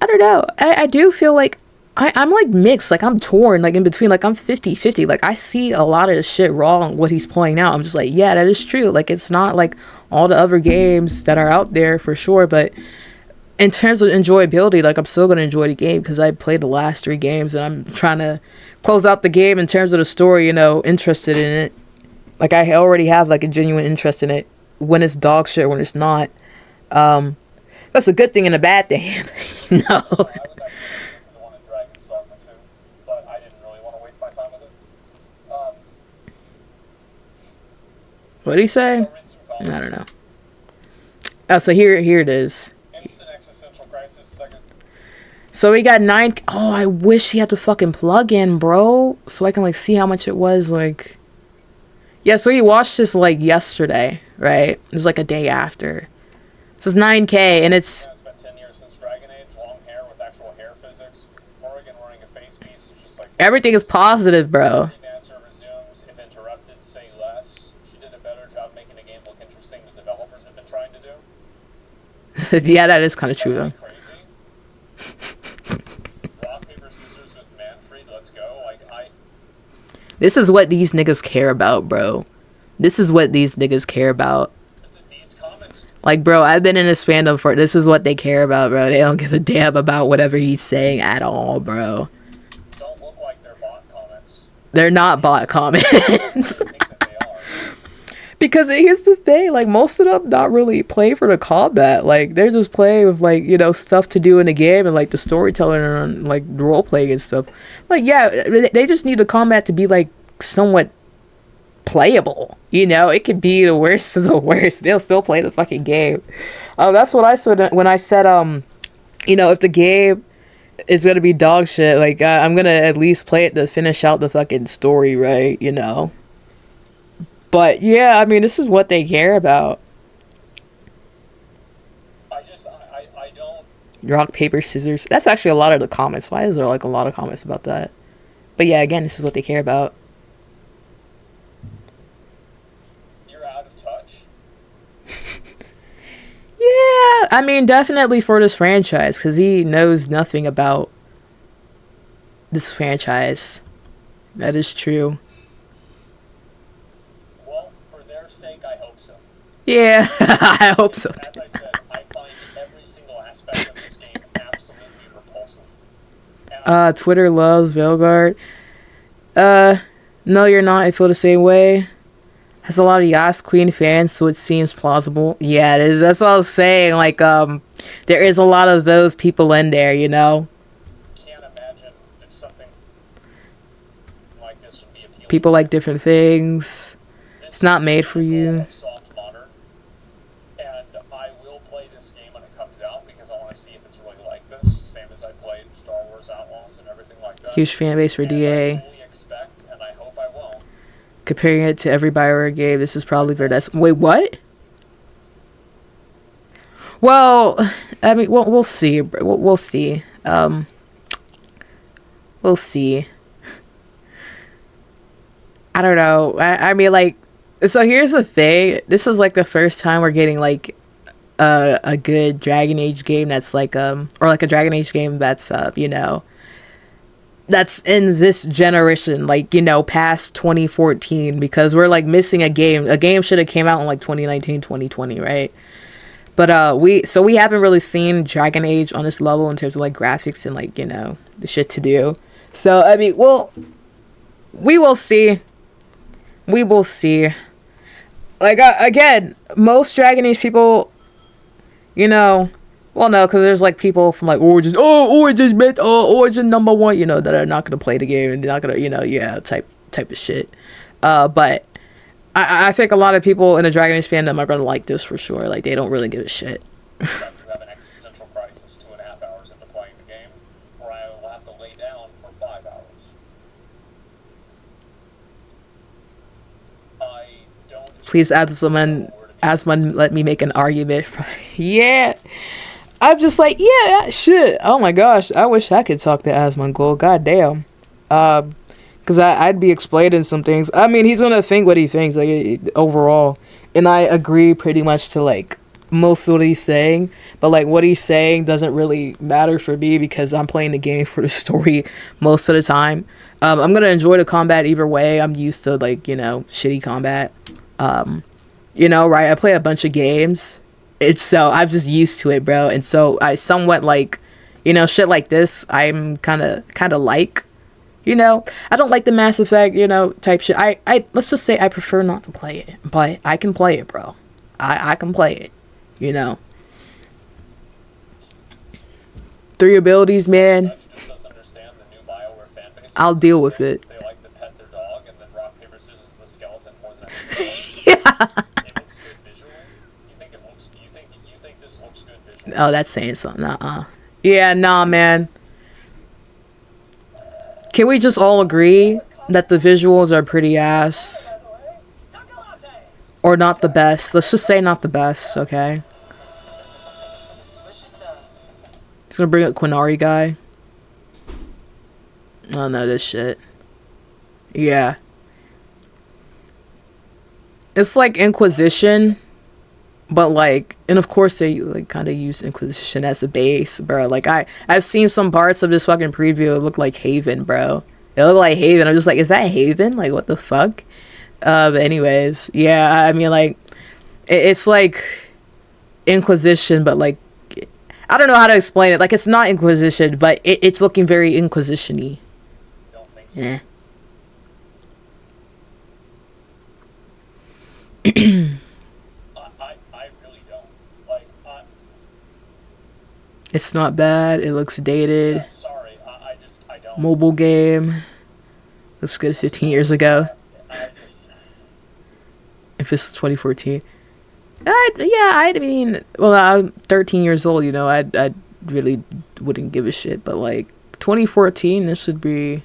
don't know. I do feel like I'm like mixed, like I'm torn, like in between, like I'm 50-50. Like I see a lot of the shit wrong, what he's pointing out. I'm just like, yeah, that is true. Like it's not like all the other games that are out there for sure, but in terms of enjoyability, like I'm still gonna enjoy the game because I played the last 3 games and I'm trying to close out the game in terms of the story, you know, interested in it. Like I already have like a genuine interest in it when it's dog shit, when it's not. That's a good thing and a bad thing. You know. What'd he say? I don't know. Oh, so here it is. So we got 9. Oh, I wish he had the fucking plug-in, bro, so I can like see how much it was. Like, yeah. So he watched this like yesterday, right? It was like a day after. So it's 9K, and it's. Yeah, it's been 10 years since Dragon Age. Long hair with actual hair physics. Morrigan wearing a face piece. It's just like everything is positive, bro. Answer resumes. If interrupted, say less. She did a better job making the game look interesting than developers have been trying to do. Yeah, that is kind of true though. Crazy. Rock, paper, scissors with Manfred. Let's go. This is what these niggas care about, bro. This is what these niggas care about. Like, bro, I've been in this fandom for, this is what they care about, bro. They don't give a damn about whatever he's saying at all, bro. Don't look like they're bot comments. They're not bot comments. Because here's the thing, like, most of them not really play for the combat. Like, they're just playing with, like, you know, stuff to do in the game and, like, the storytelling and, like, role-playing and stuff. Like, yeah, they just need the combat to be, like, somewhat playable, you know. It could be the worst of the worst, they'll still play the fucking game. That's what I said when I said, you know, if the game is gonna be dog shit, like I'm gonna at least play it to finish out the fucking story, right? You know. But yeah, I mean, this is what they care about. I don't. Rock, paper, scissors. That's actually a lot of the comments. Why is there like a lot of comments about that? But yeah, again, this is what they care about. Yeah, I mean, definitely for this franchise, because he knows nothing about this franchise. That is true. Well, for their sake, I hope so. Yeah, I hope so. As I said, I find every single aspect of this game absolutely repulsive. Twitter loves Veilguard. No, you're not. I feel the same way. Has a lot of Yas Queen fans, so it seems plausible. Yeah, it is. That's what I was saying. Like, there is a lot of those people in there, you know. Can't imagine that something like this would be appealing. People like different things. It's not made for you. Soft modern, and I will play this game when it comes out because I want to see if it's really like this, same as I played Star Wars Outlaws and everything like that. Huge fan base for DA. Comparing it to every Bioware game, this is probably their best. Wait, what? Well, I mean, we'll see. We'll see. We'll see. I don't know. I mean, like, so here's the thing. This is like the first time we're getting like a good Dragon Age game that's like or like a Dragon Age game that's you know, that's in this generation, like, you know, past 2014, because we're like missing a game. A game should have came out in like 2019, 2020, right? But we haven't really seen Dragon Age on this level in terms of like graphics and like, you know, the shit to do. So I mean, well, we will see. We will see. Like again, most Dragon Age people, you know, well, no, because there's like people from like Origins Origin #1, you know, that are not gonna play the game and they're not gonna, you know, yeah, type of shit. But I think a lot of people in the Dragon Age fandom are gonna like this for sure. Like, they don't really give a shit. You have an existential crisis 2.5 hours into playing the game, or I will have to lay down for 5 hours. I don't. Please, Asmon, let me make an argument. Yeah. I'm just like, yeah, shit. Oh my gosh, I wish I could talk to asmongold. God damn. Because I'd be explaining some things. I mean, he's gonna think what he thinks, like, overall. And I agree pretty much to, like, most of what he's saying. But, like, what he's saying doesn't really matter for me because I'm playing the game for the story most of the time. I'm gonna enjoy the combat either way. I'm used to, like, you know, shitty combat. You know, right? I play a bunch of games. So I'm just used to it, bro. And so I somewhat, like, you know, shit like this, I'm kind of like. You know, I don't like the Mass Effect, you know, type shit. I let's just say I prefer not to play it, but I can play it, bro. I can play it, you know. 3 abilities, man. Just doesn't understand the new Bioware fan base. I'll deal with it. They like to pet their dog and then rock, paper, scissors the skeleton more than anything. Yeah. It looks good visually. You think this looks good visually? Oh, that's saying something. Yeah, nah, man. Can we just all agree that the visuals are pretty ass? Or not the best? Let's just say not the best, okay? He's gonna bring up Quinari guy. Oh no, this shit. Yeah. It's like Inquisition, but like, and of course they like kind of use Inquisition as a base, bro. Like I've seen some parts of this fucking preview that look like Haven, bro. It looked like Haven. I'm just like, is that Haven? Like, what the fuck? But anyways, yeah. I mean, like, it's like Inquisition, but like, I don't know how to explain it. Like, it's not Inquisition, but it's looking very Inquisition-y. Don't think so. Yeah. I really don't. Like, It's not bad. It looks dated. yeah, sorry, I don't. Mobile game. Looks good 15 years ago. I just, If it's 2014. I mean, well, I'm 13 years old, you know, I really wouldn't give a shit, but like 2014, this would be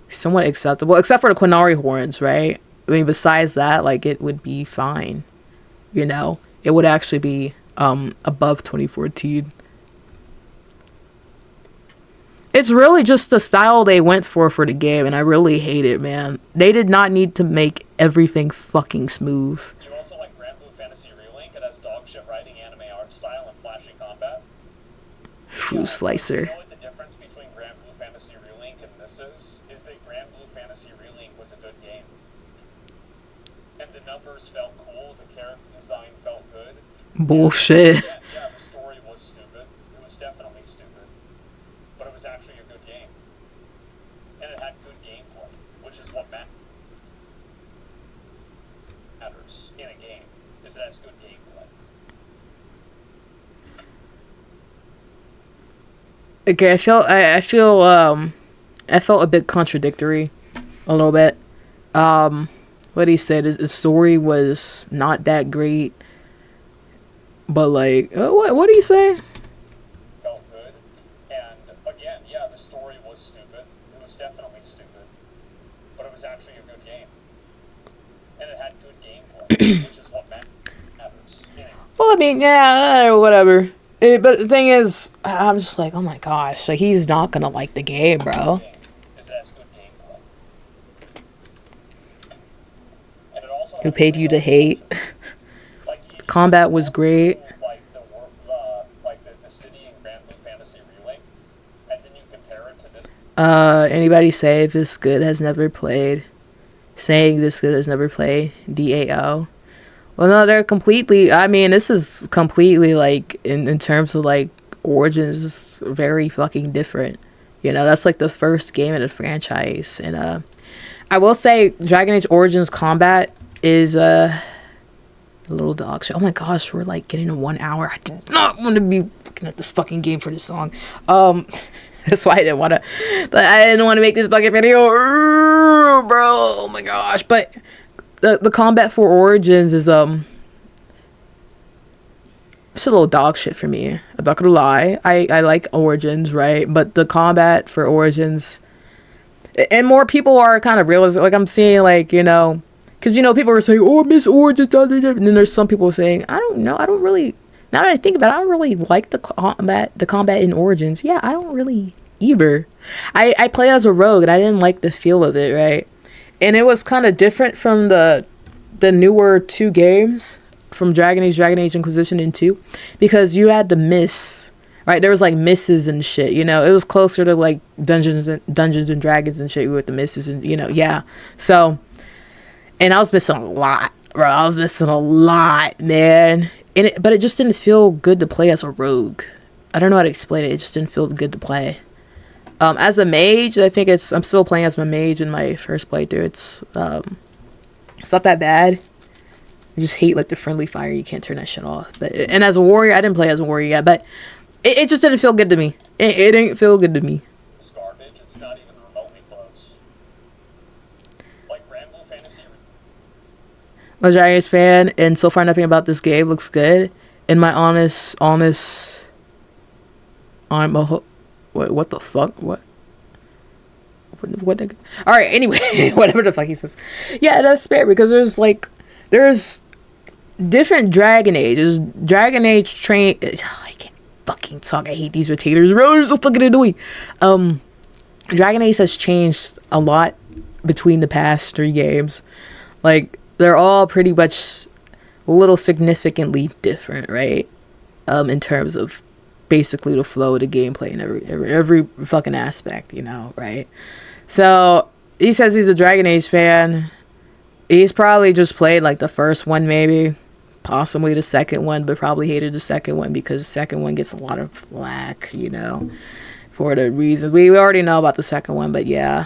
somewhat acceptable, except for the Quinari horns, right? I mean, besides that, like, it would be fine, you know? It would actually be above 2014. It's really just the style they went for the game, and I really hate it, man. They did not need to make everything fucking smooth. you also like Grand Blue Fantasy Relink. It has dog shit writing, anime art style, and flashy combat. Fruit slicer. You know what the difference between Grand Blue Fantasy Relink and this is that Grand Blue Fantasy Relink was a good game. And the numbers felt cool, the character design felt good. Bullshit. Yeah, the story was stupid. It was definitely stupid. But it was actually a good game. And it had good gameplay, which is what matters in a game, is it has good gameplay. Okay, I felt a bit contradictory, a little bit. What he said is the story was not that great, but like, what did he say? Felt good. And again, yeah, the story was stupid. It was definitely stupid. But it was actually a good game. And it had good gameplay, which is what matters. Well, I mean, yeah, whatever. But the thing is, I'm just like, oh my gosh, like, he's not gonna like the game, bro. Is it has good gameplay. And it also Who paid you to hate? like, Combat was great. Like the city in Grand Blue Fantasy Relink, and then you compare it to this. Anybody say if this good has never played? Saying this good has never played. DAO. Well, no, they're completely. I mean, this is completely like in terms of like origins, very fucking different. You know, that's like the first game in the franchise, and I will say Dragon Age Origins combat is a little dog shit. Oh my gosh, we're like getting to 1 hour. I did not want to be looking at this fucking game for this long. That's why I didn't want to. But I didn't want to make this fucking video, bro. Oh my gosh. But the combat for Origins is it's a little dog shit for me. I'm not gonna lie. I like Origins, right? But the combat for Origins, and more people are kind of realizing, like I'm seeing, like, you know, because, you know, people are saying, oh, Miss Origins, and then there's some people saying, I don't know, I don't really, now that I think about it, I don't really like the combat in Origins. Yeah, I don't really either. I play as a rogue, and I didn't like the feel of it, right? And it was kind of different from the newer 2 games, from Dragon Age Inquisition, and 2, because you had to miss. Right, there was like misses and shit, you know. It was closer to like Dungeons and Dragons and shit with the misses, and, you know, yeah. So, and I was missing a lot, bro. I was missing a lot, man. But it just didn't feel good to play as a rogue. I don't know how to explain it. It just didn't feel good to play. As a mage, I think I'm still playing as my mage in my first playthrough. It's not that bad. I just hate like the friendly fire. You can't turn that shit off. And as a warrior, I didn't play as a warrior yet, but it just didn't feel good to me. It didn't feel good to me. It's garbage. It's not even remotely close. Like Ramble Fantasy. I'm a Giants fan, and so far nothing about this game looks good. In my honest, I'm a what the fuck? What? All right. Anyway, whatever the fuck he says. Yeah, that's fair, because there's different Dragon Ages. Dragon Age train. I can't fucking talk. I hate these rotators, bro. They're so fucking annoying. Dragon Age has changed a lot between the past 3 games. Like, they're all pretty much a little significantly different, right? In terms of basically the flow of the gameplay and every fucking aspect, you know, right? So he says he's a Dragon Age fan. He's probably just played like the first one, maybe, possibly the second one, but probably hated the second one because the second one gets a lot of flack, you know, for the reasons we already know about the second one. But yeah,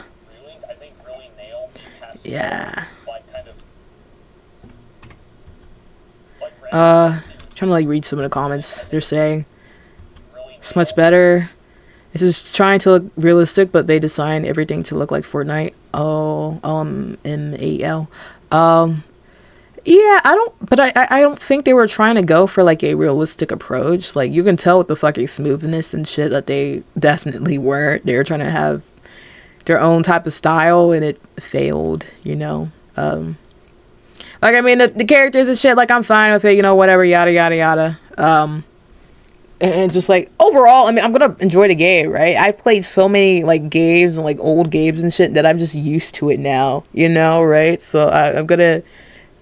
I think really nailed past yeah. like kind of like Trying to like read some of the comments. They're saying it's much better. This is trying to look realistic, but they design everything to look like Fortnite. Oh, MAL. Yeah, I don't think they were trying to go for like a realistic approach. Like, you can tell with the fucking smoothness and shit that they definitely weren't. They were trying to have their own type of style, and it failed, you know. Like, I mean, the characters and shit, like, I'm fine with it, you know, whatever, yada yada yada. And just like overall, I mean, I'm gonna enjoy the game, right? I played so many like games and like old games and shit that I'm just used to it now, you know, right? So I'm gonna.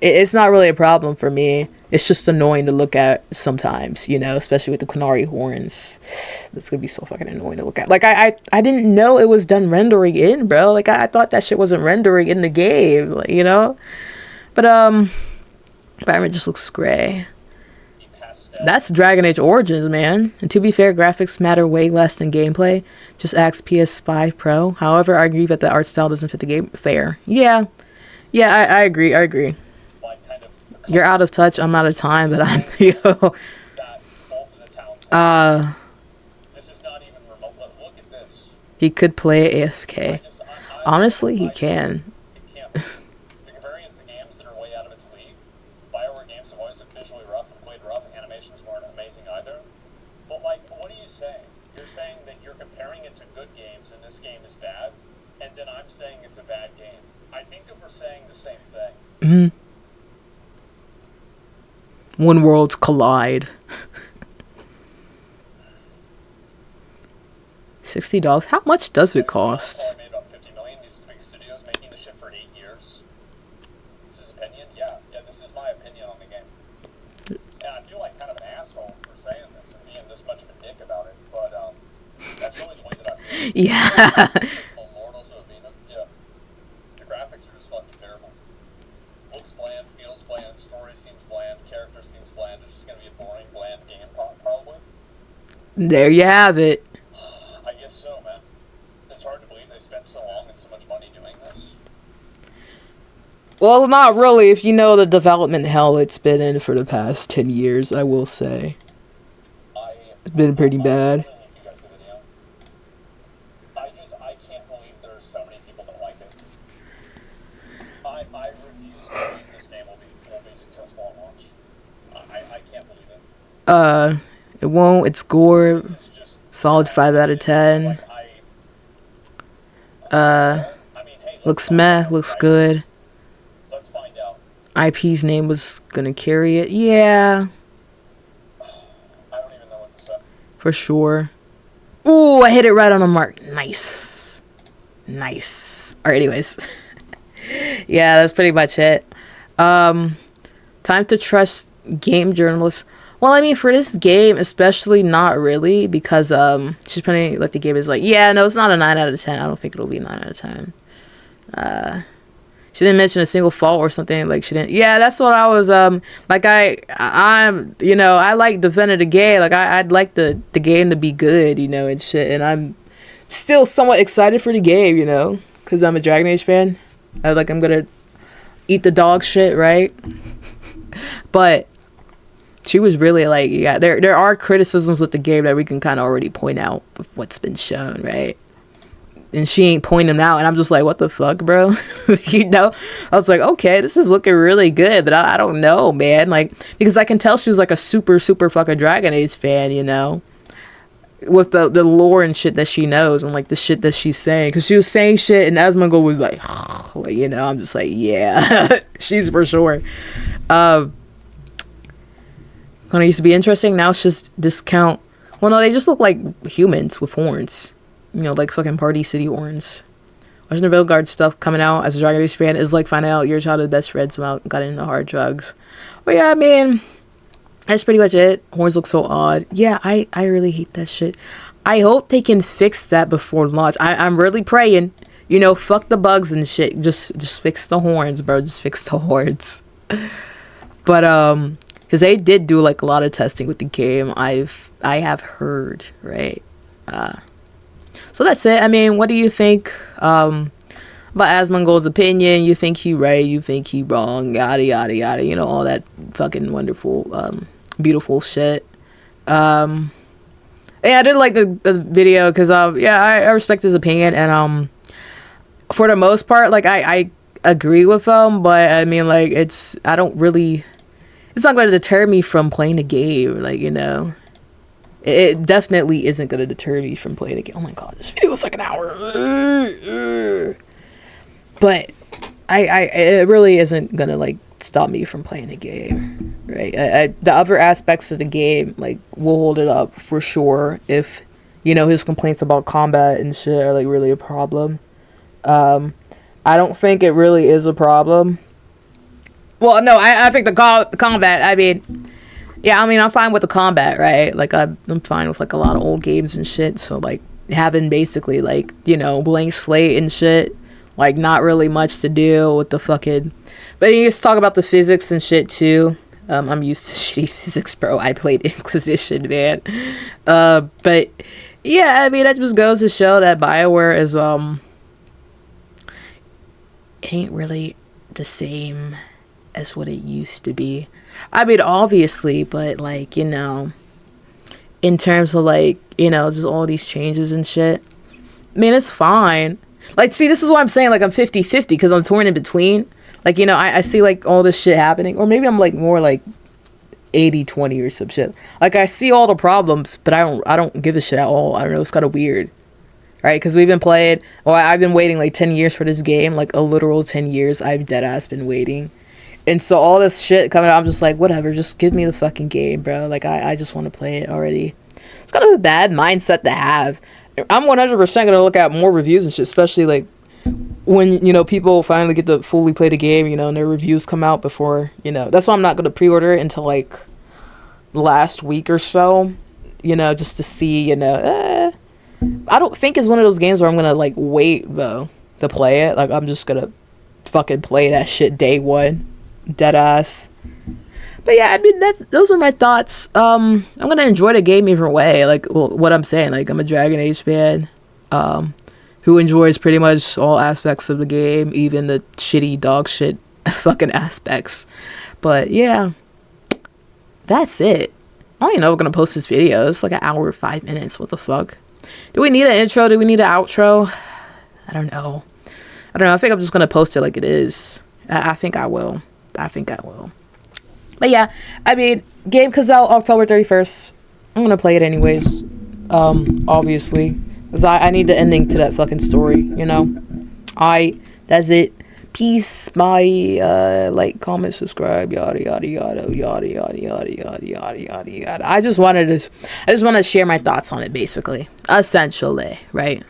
It's not really a problem for me. It's just annoying to look at sometimes, you know, especially with the Qunari horns. That's gonna be so fucking annoying to look at. Like, I didn't know it was done rendering in, bro. Like, I thought that shit wasn't rendering in the game, like, you know. But environment just looks gray. That's Dragon Age Origins, man. And to be fair, graphics matter way less than gameplay. Just ask PS5 Pro. However, I agree that the art style doesn't fit the game. Fair. Yeah, I agree. You're out of touch. I'm out of time, but I'm yo. This is not even remote. Look at this. He could play AFK. Honestly, he can. Comparing it to games that are way out of its league, Bioware games have always looked visually rough and played rough. Animations weren't amazing either. But like, what are you saying? You're saying that you're comparing it to good games, and this game is bad, and then I'm saying it's a bad game. I think that we're saying the same thing. When worlds collide. $60. How much does it cost? Made about $50 million. These big studios making the shit for 8 years. This is opinion? Yeah, this is my opinion on the game. And I feel like kind of an asshole for saying this and being this much of a dick about it, but that's really the way that I feel. Yeah. Immortals who have beaten them. Yeah. The graphics are just fucking terrible. Looks bland, feels bland, story seems bland, character seems bland. It's just gonna be a boring, bland game, probably. There you have it. I guess so, man. It's hard to believe they spent so long and so much money doing this. Well, not really, if you know the development hell it's been in for the past 10 years, I will say. It's been pretty bad. I can't believe there's so many people that like it. I refuse to believe this game will be successful on launch. I can't believe it. It won't. It's gore. This is just Solid 5 out of 10. like I mean, hey, Looks meh. Looks good. let's find out. IP's name was gonna carry it. Yeah, I don't even know what to say. for sure. Ooh, I hit it right on the mark. Nice. Nice. Alright, anyways. Yeah, that's pretty much it. Time to trust game journalists. Well, I mean, for this game, especially not really, because she's pretty like the game is like, yeah, no, it's not a 9 out of 10. I don't think it'll be a 9 out of 10. She didn't mention a single fault or something. Like she didn't. Yeah, that's what I was like. I'm you know, I like defending the game. Like I'd like the game to be good, you know, and shit. And I'm still somewhat excited for the game, you know, because I'm a Dragon Age fan. I'm gonna eat the dog shit, right? But she was really like, yeah, there are criticisms with the game that we can kind of already point out with what's been shown, right? And she ain't pointing them out, and I'm just like, what the fuck, bro? You know? I was like, okay, this is looking really good, but I don't know, man. Like, because I can tell she was like a super fucking Dragon Age fan, you know? With the lore and shit that she knows, and like the shit that she's saying. Because she was saying shit, and Asmongold was like, you know, I'm just like, yeah, she's for sure. Gonna used to be interesting, now it's just discount. Well, no, they just look like humans with horns. You know, like fucking Party City horns. Watching the Veilguard stuff coming out as a Dragon Age fan is like finding out your childhood best friend somehow got into hard drugs. But yeah, I mean, that's pretty much it. Horns look so odd. Yeah, I really hate that shit. I hope they can fix that before launch. I'm really praying. You know, fuck the bugs and shit. Just fix the horns, bro. Just fix the horns. But because they did do like a lot of testing with the game. I have heard, right? So that's it. I mean, what do you think about Asmongold's opinion? You think he right? You think he wrong? Yada yada yada. You know, all that fucking wonderful, beautiful shit. Yeah, I did like the video because yeah, I respect his opinion, and for the most part, like I agree with him, but I mean, like it's not going to deter me from playing the game, like, you know. It definitely isn't going to deter me from playing the game. Oh my god, this video was like an hour. But it really isn't going to like stop me from playing the game, right? The other aspects of the game like will hold it up for sure if, you know, his complaints about combat and shit are like really a problem. I don't think it really is a problem. Well, no, I think the combat, I mean, yeah, I mean, I'm fine with the combat, right? Like, I'm fine with, like, a lot of old games and shit. So, like, having basically, like, you know, blank slate and shit. Like, not really much to do with the fucking... But you just talk about the physics and shit, too. I'm used to shitty physics, bro. I played Inquisition, man. But, yeah, I mean, that just goes to show that Bioware is, ain't really the same as what it used to be. I mean, obviously, but, like, you know, in terms of, like, you know, just all these changes and shit, I mean, it's fine. Like, see, this is why I'm saying, like, I'm 50-50, because I'm torn in between. Like, you know, I see, like, all this shit happening, or maybe I'm, like, more, like, 80-20 or some shit. Like, I see all the problems, but I don't give a shit at all. I don't know, it's kind of weird. Right, because we've been playing, or I've been waiting, like, 10 years for this game, like, a literal 10 years, I've deadass been waiting. And so all this shit coming out, I'm just like, whatever, just give me the fucking game, bro. Like, I just want to play it already. It's kind of a bad mindset to have. I'm 100% going to look at more reviews and shit, especially, like, when, you know, people finally get to fully play the game, you know, and their reviews come out before, you know. That's why I'm not going to pre-order it until, like, last week or so, you know, just to see, you know, I don't think it's one of those games where I'm gonna like wait though to play it. Like I'm just gonna fucking play that shit day one, dead ass. But yeah, I mean those are my thoughts. I'm gonna enjoy the game either way. Like what I'm saying, like I'm a Dragon Age fan, who enjoys pretty much all aspects of the game, even the shitty dog shit fucking aspects. But yeah, that's it. I don't even know if we're gonna post this video. It's like an hour 5 minutes. What the fuck? Do we need an intro? Do we need an outro? I don't know. I think I'm just gonna post it like it is. I think I will. But yeah, I mean, game comes out October 31st. I'm gonna play it anyways. Obviously, because I need the ending to that fucking story. You know. That's it. Peace, bye, like, comment, subscribe, yada yada yada yada yada yada yada yada yada yada. I just want to share my thoughts on it, basically, essentially, right?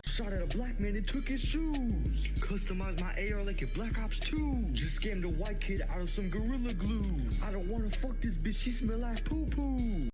Shot at a black man and took his shoes. Customized my AR like a Black Ops 2. Just scammed a white kid out of some Gorilla Glue. I don't wanna fuck this bitch, she smell like poo poo.